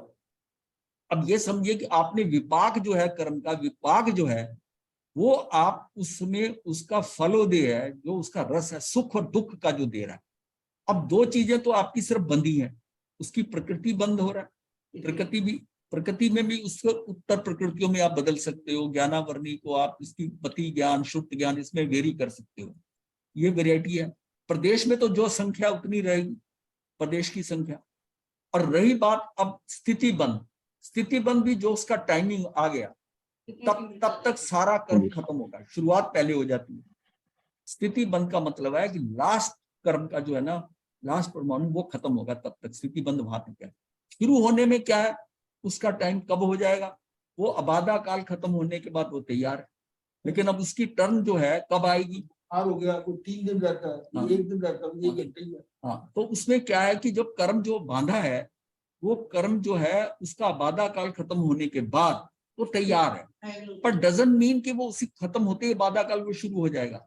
Speaker 1: अब ये समझिए कि आपने विपाक जो है, कर्म का विपाक जो है, वो आप उसमें उसका फलोदय है, जो उसका रस है, सुख और दुख का जो दे रहा है। अब दो चीजें तो आपकी सिर्फ बंदी हैं, उसकी प्रकृति बंद हो रहा है, प्रकृति में भी उसको उत्तर प्रकृतियों में आप बदल सकते हो, ज्ञानावर्णी को आप इसकी पति ज्ञान, शुद्ध ज्ञान, इसमें वेरी कर सकते हो, ये वेराइटी है। प्रदेश में तो जो संख्या उतनी रहेगी, प्रदेश की संख्या। और रही बात अब स्थिति बंद भी जो उसका टाइमिंग आ गया, तब तक सारा कर्म खत्म होगा, शुरुआत पहले हो जाती है। स्थिति बंद का मतलब है कि लास्ट कर्म का जो है ना, लास्ट परमाणु वो खत्म होगा, तब तक स्थिति बंद वहां तक है। शुरू होने में क्या है, उसका टाइम कब हो जाएगा, वो अबाधा काल खत्म होने के बाद वो तैयार है। लेकिन अब उसकी टर्न जो है कब आएगी,
Speaker 3: आर हो गया, कोई 3 दिन रहता है,
Speaker 1: हाँ।
Speaker 3: 1 दिन रहता है, 1 घंटे ही है।
Speaker 1: हाँ, तो उसमें क्या है कि जो कर्म जो बांधा है, वो कर्म जो है उसका बाधा काल खत्म होने के बाद वो तैयार है, पर डजंट मीन कि वो उसी खत्म होते ही बाधा काल वो शुरू हो जाएगा।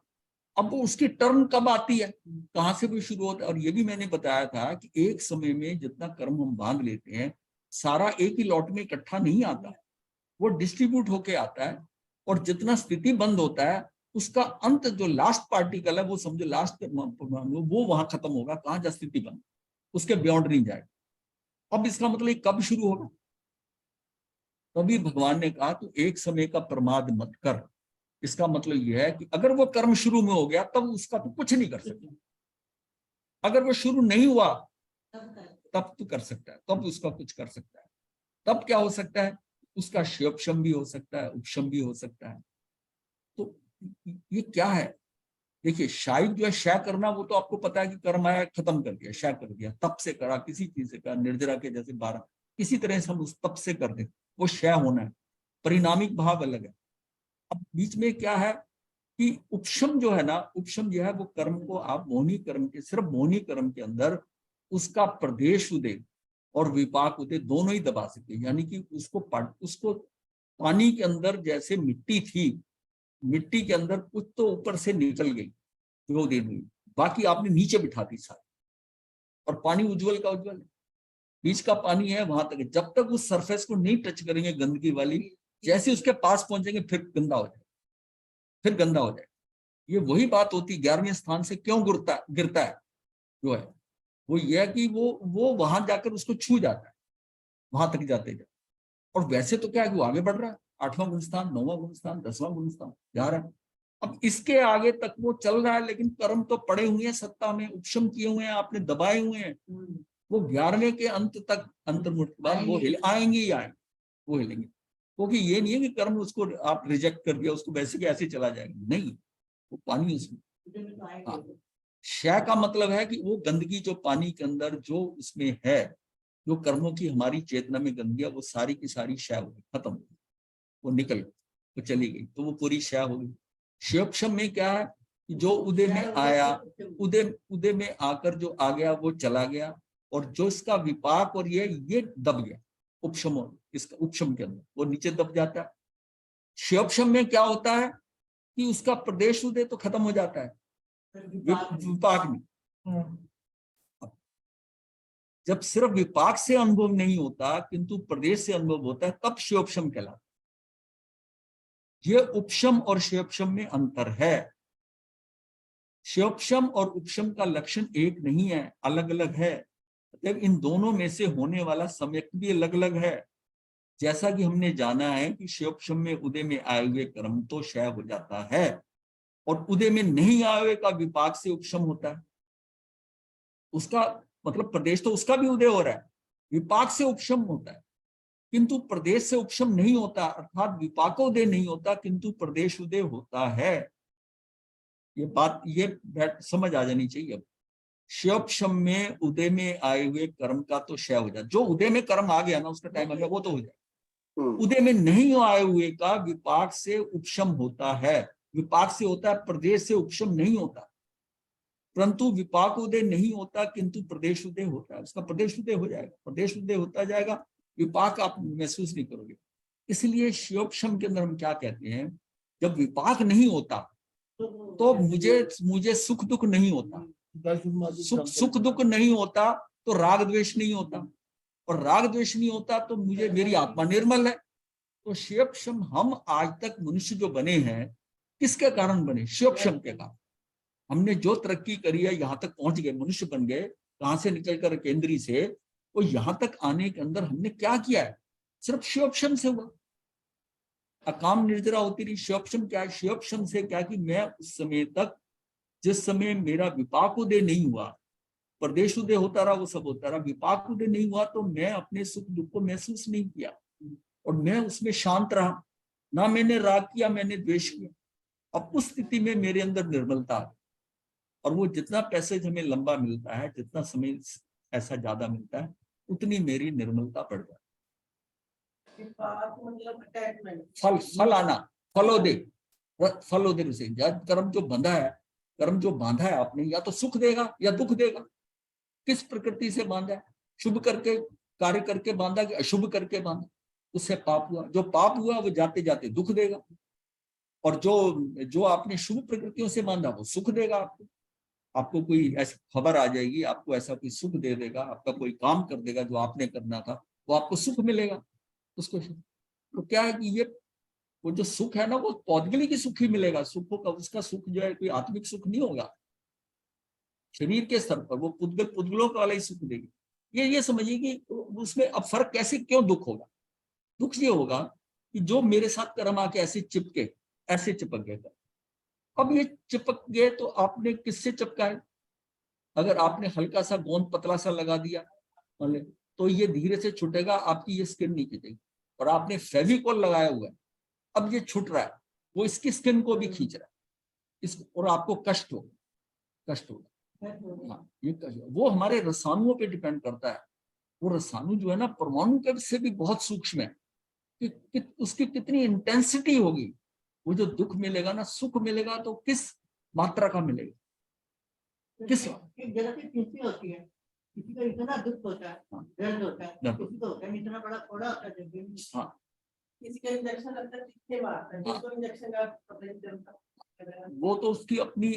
Speaker 1: अब वो उसकी टर्न कब आती है, कहाँ से वो शुरू होता है। और ये भी मैंने बताया था कि एक समय में जितना कर्म हम बांध लेते हैं, सारा एक ही लॉट में इकट्ठा नहीं आता है, वो डिस्ट्रीब्यूट होके आता है। और जितना स्थिति बंद होता है, उसका अंत जो लास्ट पार्टिकल है, वो समझो लास्ट वो वहां खत्म होगा, कहाँ जा स्थिति बंद, उसके बियॉन्ड नहीं जाएगा। अब इसका मतलब ये कब शुरू होगा, तभी भगवान ने कहा तू एक समय का प्रमाद मत कर। इसका मतलब यह है कि अगर वो कर्म शुरू में हो गया, तब उसका तो कुछ नहीं कर सकता। अगर वो शुरू नहीं हुआ, तब तो कर सकता है, तब उसका कुछ कर सकता है। तब क्या हो सकता है, उसका क्षयोपशम भी हो सकता है, उपशम भी हो सकता है। तो ये क्या है, देखिए शायद जो है क्षय करना, वो तो आपको पता है कि कर्म आया खत्म कर दिया, क्षय कर दिया, तप से करा, किसी चीज से करा, निर्जरा के जैसे 12, किसी तरह से हम उस तप से कर दें, वो क्षय होना है, परिणामिक भाव अलग है। अब बीच में क्या है कि उपशम जो है ना, उपशम जो है वो कर्म को आप मोहनी कर्म के, सिर्फ मोहनी कर्म के अंदर उसका प्रदेश उदय और विपाक उदय दोनों ही दबा सकते हैं। यानी कि उसको पानी के अंदर जैसे मिट्टी थी, मिट्टी के अंदर कुछ तो ऊपर से निकल गई, जो दे हुई, बाकी आपने नीचे बिठा दी सारी, और पानी उज्जवल का उज्जवल है, बीच का पानी है वहां तक। जब तक उस सरफेस को नहीं टच करेंगे गंदगी वाली, जैसे उसके पास पहुंचेंगे फिर गंदा हो जाए, फिर गंदा हो जाए। ये वही बात होती, 11वें स्थान से क्यों गिरता है जो है, वो ये है कि वो वहां जाकर उसको छू जाता है, वहां तक जाते जाते। और वैसे तो क्या है कि वो आगे बढ़ रहा है, 8वां गुण स्थान, 9वां गुण स्थान, 10वां गुण स्थान जा रहा है। अब इसके आगे तक वो चल रहा है, लेकिन कर्म तो पड़े हुए हैं सत्ता में, उपशम किए हुए हैं, आपने दबाए हुए हैं। वो 11वें के अंत तक, अंतर्मुख के बाद वो आएंगे ही आएंगे, वो हिलेंगे। क्योंकि ये नहीं है कि कर्म उसको आप रिजेक्ट कर दिया, उसको वैसे के ऐसे चला जाएगा, नहीं, वो पानी उसमें। हाँ, क्षय का मतलब है कि वो गंदगी जो पानी के अंदर जो उसमें है, जो कर्मों की हमारी चेतना में गंदगी है, वो सारी की सारी क्षय हो गई, खत्म हो गई, वो निकल गई, वो चली गई, तो वो पूरी क्षय हो गई। क्षयोपशम में क्या है कि जो उदय में आया, उदय में आकर जो आ गया वो चला गया, और जो इसका विपाक और ये दब गया, उपशम, इसका उपशम के अंदर वो नीचे दब जाता है। क्षयोपशम में क्या होता है कि उसका प्रदेश उदय तो खत्म हो जाता है, विपाक में। जब सिर्फ विपाक से अनुभव नहीं होता किंतु प्रदेश से अनुभव होता है, तब श्योपशम कहलाता है। ये उपशम और श्योपशम में अंतर है। श्योपशम और उपशम का लक्षण एक नहीं है, अलग अलग है। जब इन दोनों में से होने वाला सम्यक भी अलग अलग है। जैसा कि हमने जाना है कि श्योपशम में उदय में आए हुए कर्म तो क्षय हो जाता है, और उदय में नहीं आए हुए का विपाक से उपशम होता है। उसका मतलब प्रदेश तो उसका भी उदय हो रहा है, विपाक से उपशम होता है, किंतु प्रदेश से उपशम नहीं होता, अर्थात विपाकोदय नहीं होता किंतु प्रदेश उदय होता है। ये बात ये समझ आ जानी चाहिए। अब श्योपशम में उदय में आए हुए कर्म का तो क्षय हो जाता, जो उदय में कर्म आ गया ना उसका टाइम आ गया, वो तो हो जाए। उदय में नहीं आए हुए का विपाक से उपशम होता है, विपाक से होता है, प्रदेश से उपशम नहीं होता। परंतु विपाक उदय नहीं होता किंतु प्रदेश उदय होता है, उसका प्रदेश उदय हो जाएगा, प्रदेश उदय होता जाएगा, विपाक आप महसूस नहीं करोगे। इसलिए श्योपशम के अंदर हम क्या कहते हैं, जब विपाक नहीं होता तो मुझे सुख दुख नहीं होता, सुख दुख नहीं होता तो राग द्वेष नहीं होता, और राग द्वेष नहीं होता तो मुझे मेरी आत्मा निर्मल है। तो श्योपशम हम आज तक मनुष्य जो बने हैं किसके कारण बने, श्योपशम के कारण। हमने जो तरक्की करी है, यहाँ तक पहुंच गए, मनुष्य बन गए, कहां से निकलकर केंद्रीय से, और यहां तक आने के अंदर हमने क्या किया है, सिर्फ श्योपशम से हुआ। अकाम निर्जरा होती रही। श्योपशम क्या है, श्योपशम से क्या कि मैं उस समय तक, जिस समय मेरा विपाक उदय नहीं हुआ, प्रदेश उदय होता रहा, वो सब होता रहा, विपाक उदय नहीं हुआ, तो मैं अपने सुख दुख को महसूस नहीं किया और मैं उसमें शांत रहा, ना मैंने राग किया, मैंने द्वेष किया। अब उस स्थिति में मेरे अंदर निर्मलता है, और वो जितना पैसेज हमें लंबा मिलता है, जितना समय ऐसा ज्यादा मिलता है, उतनी मेरी निर्मलता बढ़ जाती है। फल आना, फलोदय से कर्म जो बंधा है, कर्म जो बांधा है आपने, या तो सुख देगा या दुख देगा। किस प्रकृति से बांधा है, शुभ करके कार्य करके बांधा कि अशुभ करके बांधा, उससे पाप हुआ। जो पाप हुआ वो जाते जाते दुख देगा, और जो आपने शुभ प्रकृतियों से बांधा वो सुख देगा। आपको कोई ऐसी खबर आ जाएगी, आपको ऐसा कोई सुख दे देगा, आपका कोई काम कर देगा जो आपने करना था, वो आपको सुख मिलेगा उसको। तो क्या है कि ये वो जो सुख है ना, वो पौद्गलिक की सुख ही मिलेगा। सुखों का, उसका सुख जो है कोई आत्मिक सुख नहीं होगा, शरीर के स्तर पर वो पुद्गलों का वाला ही सुख देगी। ये समझिए कि उसमें अब फर्क कैसे, क्यों दुख होगा। दुख ये होगा कि जो मेरे साथ कर्म आके ऐसे चिपके, ऐसे चिपक गए, अब ये चिपक गए तो आपने किससे चिपका है। अगर आपने हल्का सा गोंद पतला सा लगा दिया तो ये धीरे से छूटेगा, आपकी ये स्किन नहीं खींचेगी। और आपने फेविकॉल लगाया हुआ है, अब ये छूट रहा है, वो इसकी स्किन को भी खींच रहा है, इसको, और आपको कष्ट होगा। हाँ, ये कष्ट, वो हमारे रसानुओं पे डिपेंड करता है। वो रसानु जो है ना, परमाणु के से भी बहुत सूक्ष्म है कि उसकी कितनी इंटेंसिटी होगी। वो जो दुख मिलेगा ना, सुख मिलेगा तो किस मात्रा का मिलेगा, किस
Speaker 4: जगह की खुशी होती है, किसी को इतना दुख होता है, दर्द होता है, किसी को होता है इतना बड़ा फोड़ा होता है,
Speaker 1: हाँ,
Speaker 4: किसी का इंजेक्शन लगता है, कितने बार है, जिसको इंजेक्शन का पता नहीं चलता।
Speaker 1: वो तो उसकी अपनी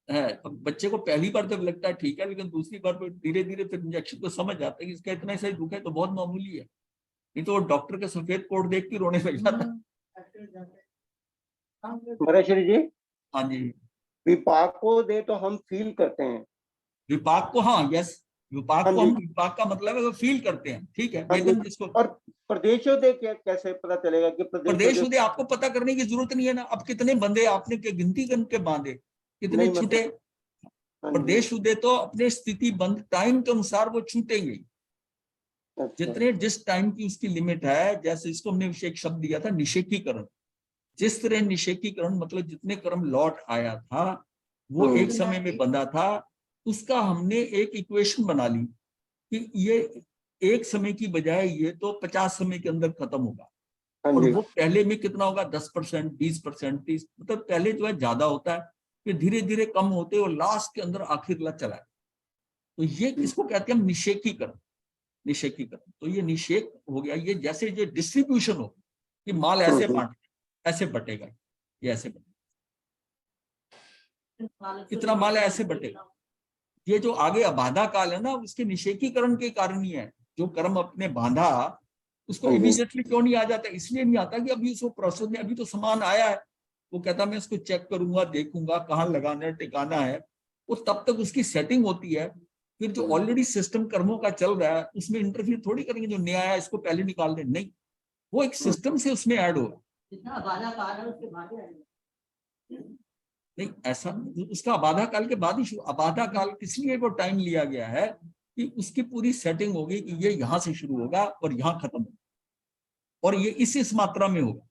Speaker 1: है। अब बच्चे को पहली बार जब लगता है ठीक है, लेकिन दूसरी बार धीरे धीरे फिर इंजेक्शन को समझ आता है कि इसका इतना सही दुख है तो बहुत मामूली है, नहीं तो वो डॉक्टर का सफेद कोट देख के रोने लग जाता है।
Speaker 2: महेश्वरी जी,
Speaker 1: हाँ जी,
Speaker 2: विपाक को दे तो हम फील करते हैं,
Speaker 1: विपाक को, हाँ यस, विपाक
Speaker 2: हाँ
Speaker 1: को
Speaker 2: जी।
Speaker 1: हम, विपाक का मतलब है वो फील करते हैं, ठीक है।
Speaker 2: हाँ जी।
Speaker 1: वेदन जिसको
Speaker 2: और प्रदेशोदय कैसे पता चलेगा कि
Speaker 1: प्रदेश उदय आपको पता करने की जरूरत नहीं है ना। अब कितने बंदे आपने के गिनती करके बांधे, कितने
Speaker 2: नहीं,
Speaker 1: छूटे।
Speaker 2: हाँ जी।
Speaker 1: प्रदेश उदय तो अपने स्थिति बंद टाइम के अनुसार वो छूटेंगे,
Speaker 2: अच्छा।
Speaker 1: जितने जिस टाइम की उसकी लिमिट है। जैसे इसको हमने एक शब्द दिया था, निषेकीकरण। जिस तरह निषेकीकरण मतलब जितने कर्म लौट आया था वो एक समय में बंधा था, उसका हमने एक इक्वेशन बना ली कि ये एक समय की बजाय ये तो 50 समय के अंदर खत्म होगा।
Speaker 2: हाँ
Speaker 1: और
Speaker 2: जी।
Speaker 1: वो पहले में कितना होगा, 10%, 20%, 30%, मतलब पहले जो है ज्यादा होता है, फिर धीरे धीरे कम होते और लास्ट के अंदर आखिर चला है। तो ये किसको कहते हैं हम, निषेकीकरण। निषेकीकरण तो ये निषेक हो गया। ये जैसे ये डिस्ट्रीब्यूशन हो कि माल ऐसे बांट, ऐसे बटेगा, ये ऐसे बटेगा। इतना माल ऐसे बटेगा। ये जो आगे अबाधा काल है ना, उसके निषेकीकरण के कारण ही है। जो कर्म अपने बांधा उसको इमीडिएटली क्यों नहीं आ जाता, इसलिए नहीं आता कि अभी उसको प्रोसेस में, अभी तो सामान आया है, वो कहता मैं इसको चेक करूंगा, देखूंगा कहाँ लगाना है, टिकाना है, वो तब तक उसकी सेटिंग होती है। फिर जो ऑलरेडी सिस्टम कर्मों का चल रहा है उसमें इंटरफियर थोड़ी करेंगे, जो नया है इसको पहले निकाल दें, नहीं, वो एक सिस्टम से उसमें ऐड हो।
Speaker 4: जितना बाधा काल है उसके बाद ही आएगा।
Speaker 1: नहीं, ऐसा उसका अबाधा काल के बाद ही अबाधा काल किस लिए वो टाइम लिया गया है कि उसकी पूरी सेटिंग होगी कि ये यहाँ से शुरू होगा और यहाँ खत्म होगा, और ये इस मात्रा में होगा।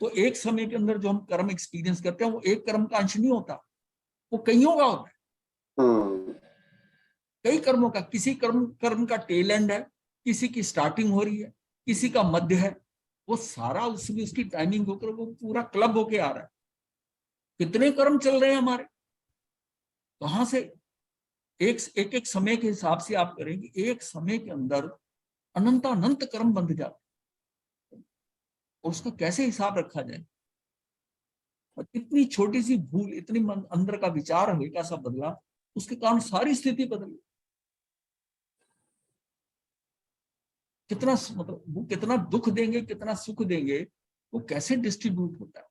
Speaker 1: तो एक समय के अंदर जो हम कर्म एक्सपीरियंस करते हैं वो एक कर्म का अंश नहीं होता, वो कईयों का होता है। कई कर्मों का, किसी कर्म का टेल एंड है, किसी की स्टार्टिंग हो रही है, किसी का मध्य है, वो सारा उसमें उसकी टाइमिंग होकर वो पूरा क्लब होके आ रहा है। कितने कर्म चल रहे हैं हमारे, कहां से एक समय के हिसाब से आप करेंगे, एक समय के अंदर अनंत कर्म बंध जाते हैं, और उसका कैसे हिसाब रखा जाए। और इतनी छोटी सी भूल, इतनी अंदर का विचार हल्का सा बदला, उसके कारण सारी स्थिति बदल। कितना मतलब वो कितना दुख देंगे, कितना सुख देंगे, वो कैसे डिस्ट्रीब्यूट होता है।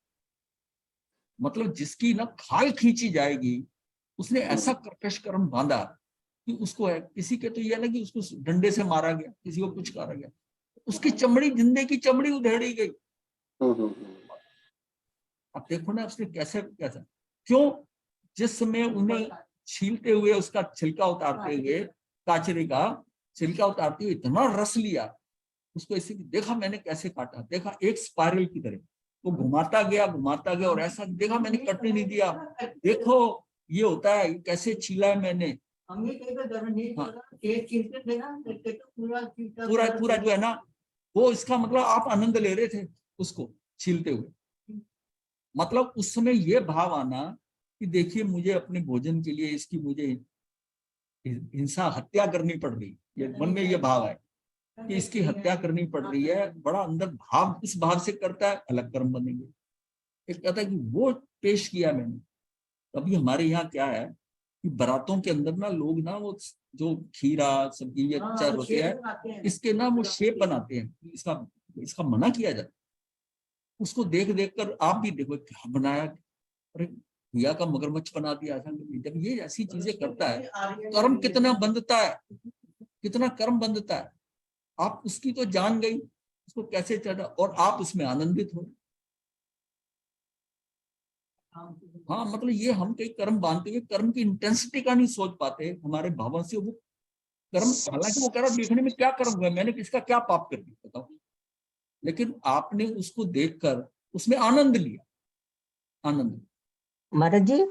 Speaker 1: मतलब जिसकी ना खाल खींची जाएगी, उसने ऐसा कर्कश कर्म बांधा कि उसको है, किसी के तो ये ना कि उसको डंडे से मारा गया, किसी को कुछ करा गया, उसकी चमड़ी, जिंदे की चमड़ी उधेड़ी गई। अब देखो ना उसने कैसे कैसा, क्यों, जिस समय उन्हें छीलते हुए, उसका छिलका उतारते हुए, काचरे का छिलका उतारते हुए इतना रस लिया, उसको ऐसे देखा मैंने कैसे काटा, देखा एक स्पाइरल की तरह वो घुमाता गया और ऐसा देखा मैंने कटने नहीं दिया, देखो ये होता है, कैसे छीला है मैंने।
Speaker 4: हमने कहीं पे घर नहीं छोड़ा, एक चीज़ थे ना, तो
Speaker 1: पूरा जो है ना, वो इसका मतलब आप आनंद ले रहे थे उसको छीलते हुए। मतलब उस समय ये भाव आना कि देखिए मुझे अपने भोजन के लिए इसकी मुझे हिंसा, हत्या करनी पड़ रही, ये मन में ये भाव है कि इसकी हत्या करनी पड़ रही है, बड़ा अंदर भाव, इस भाव से करता है, अलग कर्म बनेंगे। एक कहता है कि वो पेश किया मैंने। अभी हमारे यहाँ क्या है कि बारातों के अंदर ना लोग ना वो जो खीरा सब्जी ये चार होते हैं, इसके ना वो शेप बनाते हैं, इसका मना किया जाता है। उसको देख देख कर आप भी देखो क्या बनाया, अरे भैया का मगरमच्छ बना दिया था। जब ये ऐसी चीजें करता है, कर्म कितना बंधता है, कितना कर्म बंधता है। आप उसकी तो जान गई, उसको कैसे चढ़ा, और आप उसमें आनंदित हो। हाँ, मतलब ये हम कई कर्म बांधते हुए कर्म की इंटेंसिटी का नहीं सोच पाते हमारे भावों से। वो कर्म, हालांकि वो कर्म देखने में क्या कर्म हुआ, मैंने किसका क्या पाप कर दिया बताओ, लेकिन आपने उसको देखकर उसमें आनंद लिया, आनंद।
Speaker 6: महाराज जी,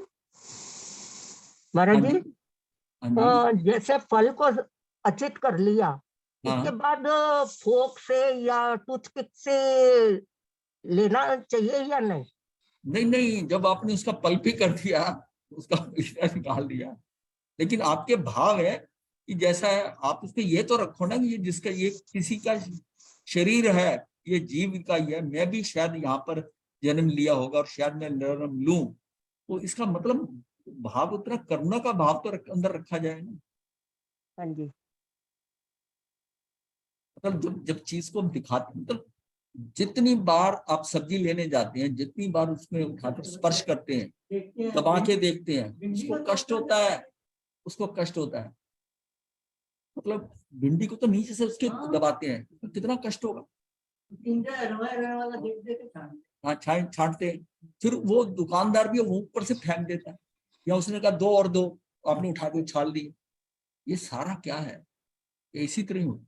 Speaker 6: महाराज जी,
Speaker 1: हाँ जी,
Speaker 6: जैसे फल को अचित कर लिया, इसके
Speaker 1: हाँ,
Speaker 6: बाद फोक से या टूथपिक से लेना चाहिए या नहीं?
Speaker 1: नहीं नहीं, जब आपने उसका पल्प ही कर दिया, उसका पल्प निकाल दिया, लेकिन आपके भाव है कि जैसा है आप उसको ये तो रखो ना कि ये जिसका, ये किसी का शरीर है, ये जीव का ही है, मैं भी शायद यहाँ पर जन्म लिया होगा और शायद मैं जन्म लूं, तो इसका मतलब भाव उतना करुणा का भाव तो अंदर रखा जाए ना।
Speaker 6: हाँ जी।
Speaker 1: मतलब जब चीज को हम दिखाते, मतलब जितनी बार आप सब्जी लेने जाते हैं, जितनी बार उसमें उठाकर स्पर्श करते हैं, दबा के देखते हैं, उसको कष्ट होता है, उसको कष्ट होता है। मतलब भिंडी को तो नीचे से उसके दबाते हैं, तो कितना कष्ट होगा। हाँ, छांटते हैं, फिर वो दुकानदार भी वो ऊपर से फेंक देता है, या उसने कहा दो और दो, आपने उठा के उछाल दिए। ये सारा क्या है, ये इसी तरह हो।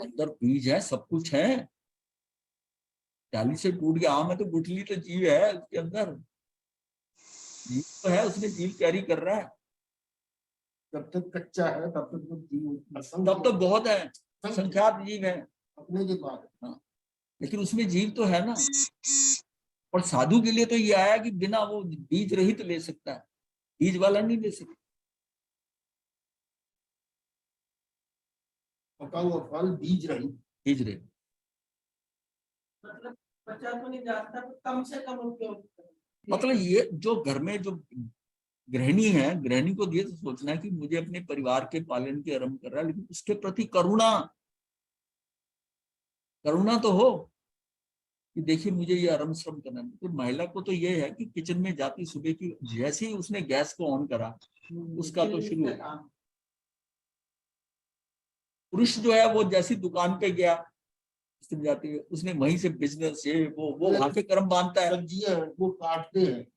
Speaker 1: अंदर बीज है, सब कुछ है, डाली से टूट गया आम है तो गुठली तो जीव है उसके अंदर, जीव तो है, उसने जीव कैरी कर रहा है।
Speaker 3: जब तक कच्चा है तब तक तो जीव,
Speaker 1: तब तो बहुत है, संख्यात जीव है
Speaker 3: अपने के बाद।
Speaker 1: हाँ, लेकिन उसमें जीव तो है ना। और साधु के लिए तो ये आया कि बिना वो बीज रहित ले सकता है, बीज वाला नहीं ले सकता।
Speaker 3: पका हुआ फल बीज रही,
Speaker 1: बीज रहित,
Speaker 4: बच्चा तो नहीं जानता, तो कम से कम उनके
Speaker 1: मतलब ये जो घर में जो गृहिणी है, गृहिणी को ये तो सोचना है कि मुझे अपने परिवार के पालन की आरंभ कर रहा है, लेकिन उसके प्रति करुणा तो हो कि देखिए मुझे ये आरंभ श्रम करना है। तो महिला को तो ये है कि किचन में जाती सुबह की जैसे ही उसने गैस को ऑन करा उसका तो शुरू हो गया। पुरुष जो है वो जैसी दुकान पे गया जाती है, उसने वहीं से बिजनेस ये वो वहां के कर्म बांधता है।
Speaker 3: सब्जियां वो काटते हैं,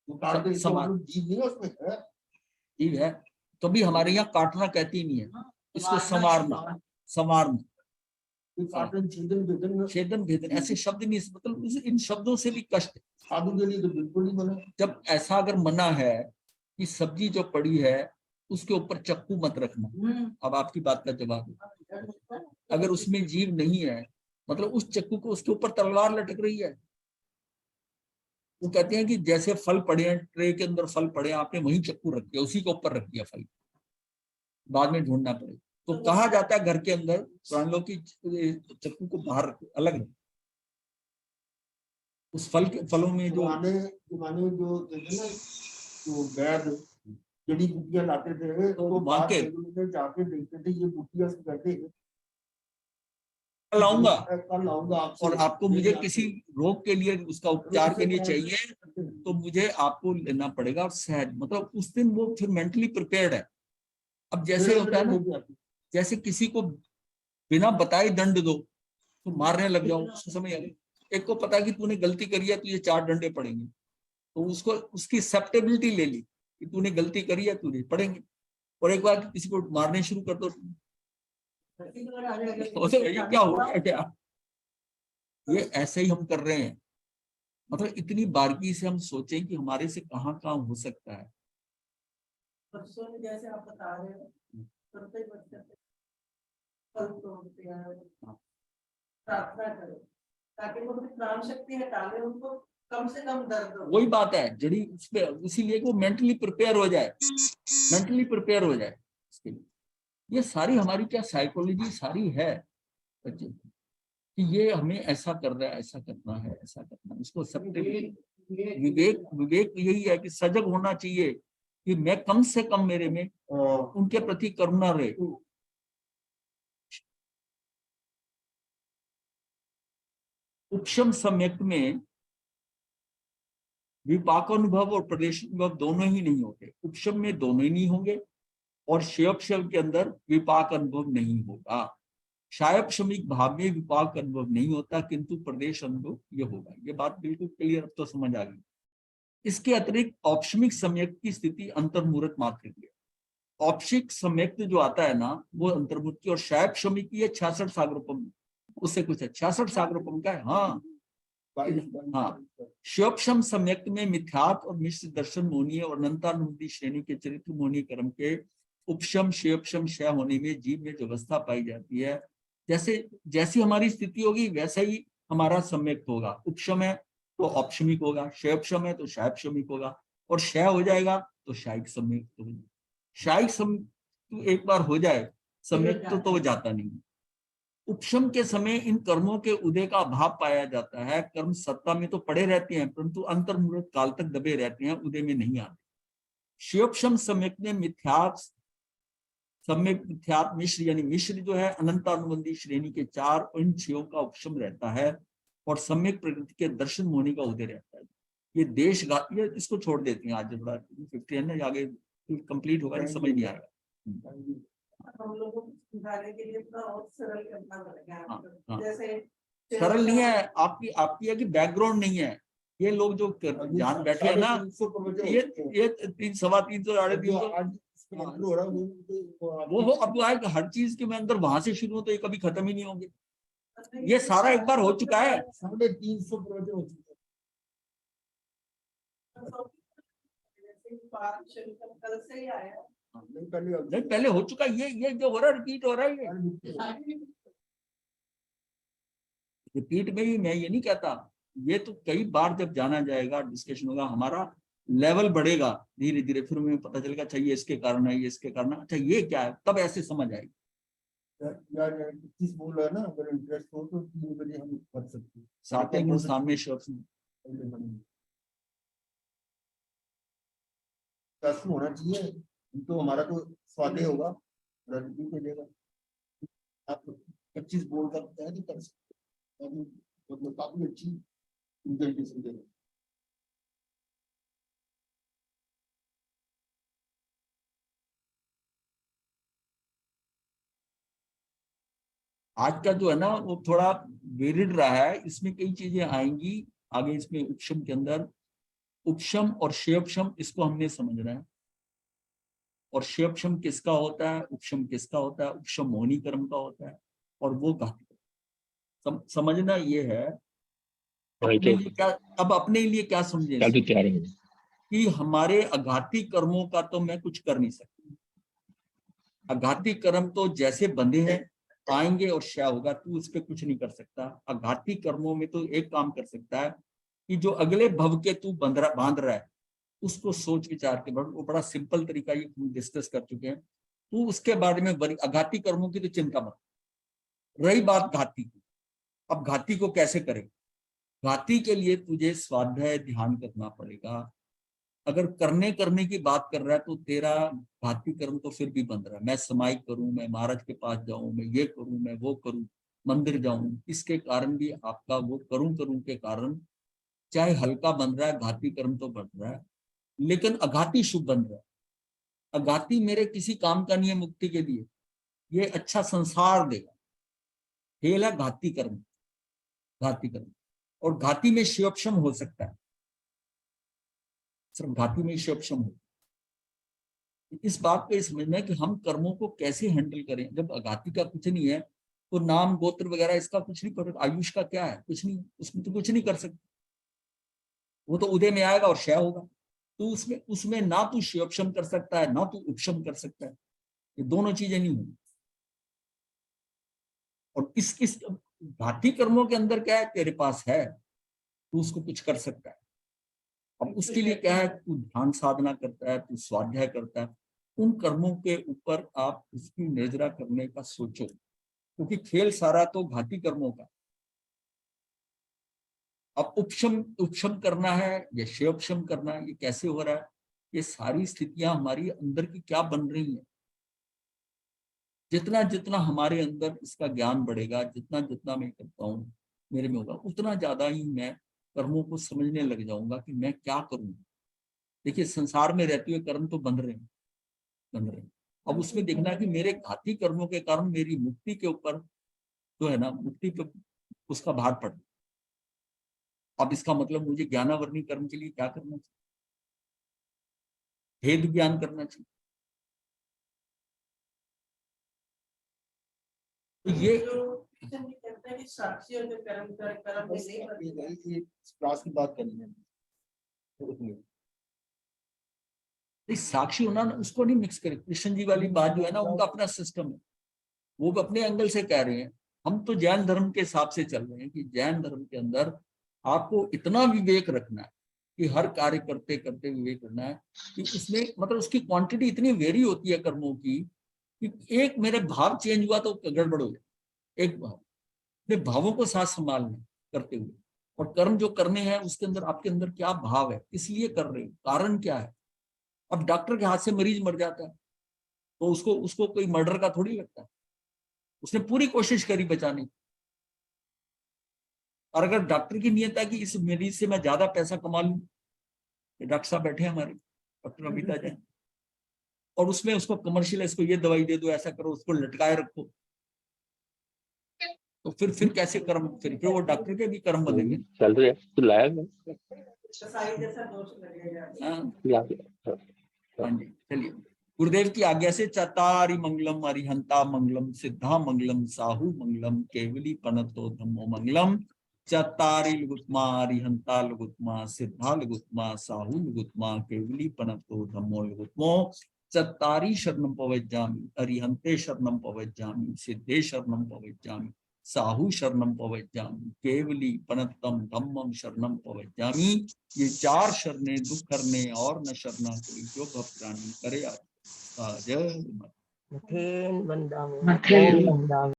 Speaker 3: वो काटते हैं,
Speaker 1: समान
Speaker 3: तो जीव नहीं है उसमें है।
Speaker 1: ठीक है, तो भी हमारे यहाँ काटना कहती नहीं है, इसको संवारना
Speaker 3: काटन छेदन
Speaker 1: छेदन भेदन ऐसे शब्द नहीं, मतलब इन शब्दों से भी कष्ट है।
Speaker 3: साधु के लिए तो बिल्कुल नहीं बना।
Speaker 1: जब ऐसा अगर मना है कि सब्जी जो पड़ी है उसके ऊपर चक्कू मत रखना, अब आपकी बात का जवाब है, अगर उसमें जीव नहीं है मतलब उस चक्कू को उसके ऊपर तलवार लटक रही है। वो कहते हैं कि जैसे फल पड़े हैं, ट्रे के अंदर फल पड़े हैं, आपने वहीं चक्कू रख दिया, उसी के ऊपर रख दिया फल, बाद में ढूंढना पड़े। तो कहा जाता है घर के अंदर पुराने लोग की चक्कू को बाहर अलग रख, उस फल के फलों में जो
Speaker 3: जमाने जो कहते हैं ना, तो वैद जड़ी बूटियां लाते थे तो
Speaker 1: वहां के
Speaker 3: जाके देखते थे ये बूटियां से कहते हैं
Speaker 1: कल लाऊंगा
Speaker 3: आपसे,
Speaker 1: और आपको मुझे किसी रोग के लिए उसका उपचार के लिए चाहिए तो मुझे आपको लेना पड़ेगा। और सहज मतलब उस दिन वो फिर मेंटली प्रिपेयर्ड है। अब जैसे होता है ना, जैसे किसी को बिना बताए दंड दो तो मारने लग जाओ, उसको समझ आ गई। एक को पता है कि तूने गलती करी है तो ये 4 डंडे पड़ेंगे, तो उसको उसकी एक्सेप्टेबिलिटी ले ली कि तूने गलती करी है, तुझे पड़ेंगे। और एक बार किसी को मारने शुरू कर दो तो ये क्या हो गया क्या, ये ऐसे ही हम कर रहे हैं। मतलब इतनी बारीकी से हम सोचें कि हमारे से कहाँ हो सकता है।
Speaker 4: बच्चों में जैसे आप बता रहे हो, प्रत्येक बच्चे फल तोड़ते हैं, प्रार्थना करो ताकि वो अपनी प्राण शक्ति हटा ले, उनको कम से कम दर्द हो।
Speaker 1: वही बात है जड़ी उस पे, इसीलिए वो मेंटली प्रिपेयर हो जाए, इसके लिए। ये सारी हमारी क्या साइकोलॉजी सारी है बच्चे कि ये हमें ऐसा कर रहा है, ऐसा करना है, ऐसा करना है। इसको सब विवेक यही है कि सजग होना चाहिए कि मैं कम से कम मेरे में उनके प्रति करुणा रहे। उपशम सम्यक में विपाक अनुभव और प्रदेश अनुभव दोनों ही नहीं होते। उपशम में दोनों ही नहीं होंगे और शयपशम के अंदर विपाक अनुभव नहीं होगा। शायपशमिक भाव में विपाक अनुभव नहीं होता किंतु प्रदेश अनुभव ये होगा। ये बात बिल्कुल क्लियर अब तो समझ आ गई। इसके अतिरिक्त औपशमिक सम्यक की स्थिति अंतर्मुहूर्त मात्र की है। औपशिक सम्यक जो आता है ना वो अंतर्मुहूर्त की, और शायपशमिक की 66 सागरोपम उससे कुछ है, 66 सागरोपम का है। हाँ हाँ, शिवक्षम सम्यक में मिथ्यात और मिश्र दर्शन मोहनीय और अनंतानुमति श्रेणी के चरित्र मोहनीय कर्म के उपशम शिवक्षम क्षय होने में जीव में जो अवस्था पाई जाती है, जैसी हमारी स्थिति होगी वैसा ही हमारा सम्यक होगा। उपशम है तो औपशमिक होगा, शयपशम है तो शायपशमिक होगा, और क्षय हो जाएगा तो शायिक सम्यक होगा। शायिक सम्यक एक बार हो जाए सम्यक तो वो जाता नहीं। उपशम के समय इन कर्मों के उदय का अभाव पाया जाता है। कर्म सत्ता में तो पड़े रहते हैं परंतु अंतर्मुहूर्त काल तक दबे रहते हैं, उदय में नहीं आते। शिवक्षम सम्यक में मिथ्यात मिश्र यानी मिश्र जो है अनंतानुबंधी श्रेणी के 4 इन 6 का उपशम रहता है और सम्यक प्रकृति के दर्शन होने का उदय रहता है। ये देश ये इसको छोड़ देते हैं आज थोड़ा 50 है ना, आगे कंप्लीट होगा नहीं समझ नहीं आएगा।
Speaker 4: हम लोगों को सुधारने के लिए थोड़ा और सरल करना पड़ेगा। जैसे
Speaker 1: सरल नहीं है, आपकी है कि बैकग्राउंड नहीं है। ये लोग जो जान बैठे हैं ना, ये 300 सवा 300 350 वो अब आएगा हर चीज के में अंदर वहां से शुरू हो तो ये कभी खत्म ही नहीं होंगे। ये सारा एक बार हो चुका है।
Speaker 3: 350 प्रोजेक्ट हो चुके
Speaker 4: कल से ही आया
Speaker 3: नहीं,
Speaker 1: पहले हो चुका। ये जो हो रहा है रिपीट हो रहा है। ये रिपीट में ही मैं ये नहीं कहता, ये तो कई बार जब जाना जाएगा डिस्कशन होगा, हमारा लेवल बढ़ेगा धीरे धीरे, फिर हमें पता चलेगा अच्छा ये इसके कारण है, ये इसके कारण है, अच्छा ये क्या है, तब ऐसे समझ आएगी।
Speaker 3: यार 25 बोल रहा है ना, अगर इंटरेस्ट हो तो 3 बजे हम कर सकते हैं।
Speaker 1: सातवें गुण सामने शब्द
Speaker 3: दस होना चाहिए, तो हमारा तो स्वादे होगा, रजनी को देगा। आप 25 बोल करते हैं तो कर सकते हैं, मतलब काफी अच्छी प्रेजेंटेशन देगा।
Speaker 1: आज का जो है ना वो थोड़ा वेरिड रहा है, इसमें कई चीजें आएंगी आगे। इसमें उपशम के अंदर उपशम और शेयपशम इसको हमने समझना है। और शेयपशम किसका होता है, उपशम किसका होता है? उपशम मोहिनी कर्म का होता है और वो घाती समझना ये है। अपने लिए क्या, अब अपने लिए क्या समझे
Speaker 5: चालू तैयार है।
Speaker 1: कि हमारे अघाती कर्मों का तो मैं कुछ कर नहीं सकता। अघाती कर्म तो जैसे बंधे हैं आएंगे और क्षय होगा, तू उस पर कुछ नहीं कर सकता। अघाती कर्मों में तो एक काम कर सकता है कि जो अगले भव के तू बांध रहा है उसको सोच विचार के बढ़। वो बड़ा सिंपल तरीका ये हम डिस्कस कर चुके हैं। तू उसके बारे में अघाती कर्मों की तो चिंता मत। रही बात घाती की, अब घाती को कैसे करें? घाती के लिए तुझे स्वाध्याय ध्यान करना पड़ेगा। अगर करने की बात कर रहा है तो तेरा घाती कर्म तो फिर भी बंध रहा है। मैं समाई करूं, मैं महाराज के पास जाऊं, मैं ये करूं, मैं वो करूं, मंदिर जाऊं, इसके कारण भी आपका वो करूं के कारण चाहे हल्का बन रहा है, घाती कर्म तो बढ़ रहा है, लेकिन अघाती शुभ बन रहा है। अघाती मेरे किसी काम का नहीं है मुक्ति के लिए, ये अच्छा संसार देगा। खेल है घाती कर्म, घाती कर्म। और घाती में शिवक्षम हो सकता है, सिर्फ घाती में शिवक्षम हो। इस बात को समझना है कि हम कर्मों को कैसे हैंडल करें। जब अघाती का कुछ नहीं है तो नाम गोत्र वगैरह इसका कुछ नहीं कर। आयुष का क्या है? कुछ नहीं, उसमें तो कुछ नहीं कर सकते। वो तो उदय में आएगा और क्षय होगा। तो उसमें उसमें ना तू शिवक्षम कर सकता है ना तू उपशम कर सकता है। ये दोनों चीजें नहीं होंगी। और इस घाती कर्मों के अंदर क्या है, तेरे पास है, तू उसको कुछ कर सकता है। अब उसके लिए क्या है, तू ध्यान साधना करता है, तू स्वाध्याय करता है। उन कर्मों के ऊपर आप उसकी नेजरा करने का सोचो, क्योंकि खेल सारा तो घाती कर्मों का। अब उपशम करना है या शिवक्षम करना है, ये कैसे हो रहा है? ये सारी स्थितियां हमारी अंदर की क्या बन रही हैं। जितना जितना हमारे अंदर इसका ज्ञान बढ़ेगा, जितना जितना मैं करता हूँ मेरे में होगा, उतना ज्यादा ही मैं कर्मों को समझने लग जाऊंगा कि मैं क्या करूँ। देखिए संसार में रहते हुए कर्म तो बन रहे हैं, बन रहे हैं। अब उसमें देखना कि मेरे घाती कर्मों के कारण मेरी मुक्ति के ऊपर जो है ना, मुक्ति पे उसका भार पड़। अब इसका मतलब मुझे ज्ञानावर्णी कर्म के लिए क्या करना चाहिए? भेद ज्ञान करना चाहिए। तो ये
Speaker 4: कहता है कि साक्षी और जो कर्म कर कर्म में नहीं बनता।
Speaker 3: ये क्लास की बात करनी है।
Speaker 1: साक्षी होना ना, उसको नहीं मिक्स करें। कृष्ण जी वाली बात जो है ना, उनका अपना सिस्टम है, वो अपने एंगल से कह रहे हैं। हम तो जैन धर्म के हिसाब से चल रहे हैं कि जैन धर्म के अंदर आपको इतना विवेक रखना है कि हर कार्य करते करते विवेक करना है कि उसमें मतलब उसकी क्वांटिटी इतनी वेरी होती है कर्मों की कि एक मेरे भाव चेंज हुआ तो गड़बड़ हो जाए। एक भाव, अपने भावों को साथ संभालने करते हुए, और कर्म जो करने हैं उसके अंदर आपके अंदर क्या भाव है, किस लिए कर रहे हो, कारण क्या है। अब डॉक्टर के हाथ से मरीज मर जाता है तो उसको उसको कोई मर्डर का थोड़ी लगता है। उसने पूरी कोशिश करी बचाने की। और अगर डॉक्टर की नियत है कि इस मरीज से मैं ज्यादा पैसा कमा लूं, डॉक्टर साहब बैठे हमारे, डॉक्टर अमिता जैन, और उसमें उसको कमर्शियल, इसको ये दवाई दे दो, ऐसा करो, उसको लटकाए रखो, तो फिर कैसे कर्म, फिर वो डॉक्टर के भी कर्म बनेंगे।
Speaker 5: चल रहे तो लाया मैं।
Speaker 4: कसाई जैसा दोष लगेगा।
Speaker 1: हाँ जी, चलिए। गुरुदेव की आज्ञा से चतारि मंगलम अरिहंता मंगलम सिद्धा मंगलम साहू मंगलम केवली पनतो धम्मो मंगलम। चतारि लुगुत्मा अरिहंता लुगुत्मा सिद्धा लुगुत्मा साहू लुगुत्मा केवली पनतो धम्मो लुगुत्मो। चतारि शरणम पवज्जामि अरिहंते शरणम पवज्जामि सिद्धे शरणम पवज्जामि साहू शरणम पवज्जामि केवली पनतम धम्मम शरणम पवज्जामि। ये 4 शरणें दुख करने और न शरणा कोई जो भव प्राणी करे। जय माता।
Speaker 6: मथेन वंदामि
Speaker 7: मथेन
Speaker 6: वंदामि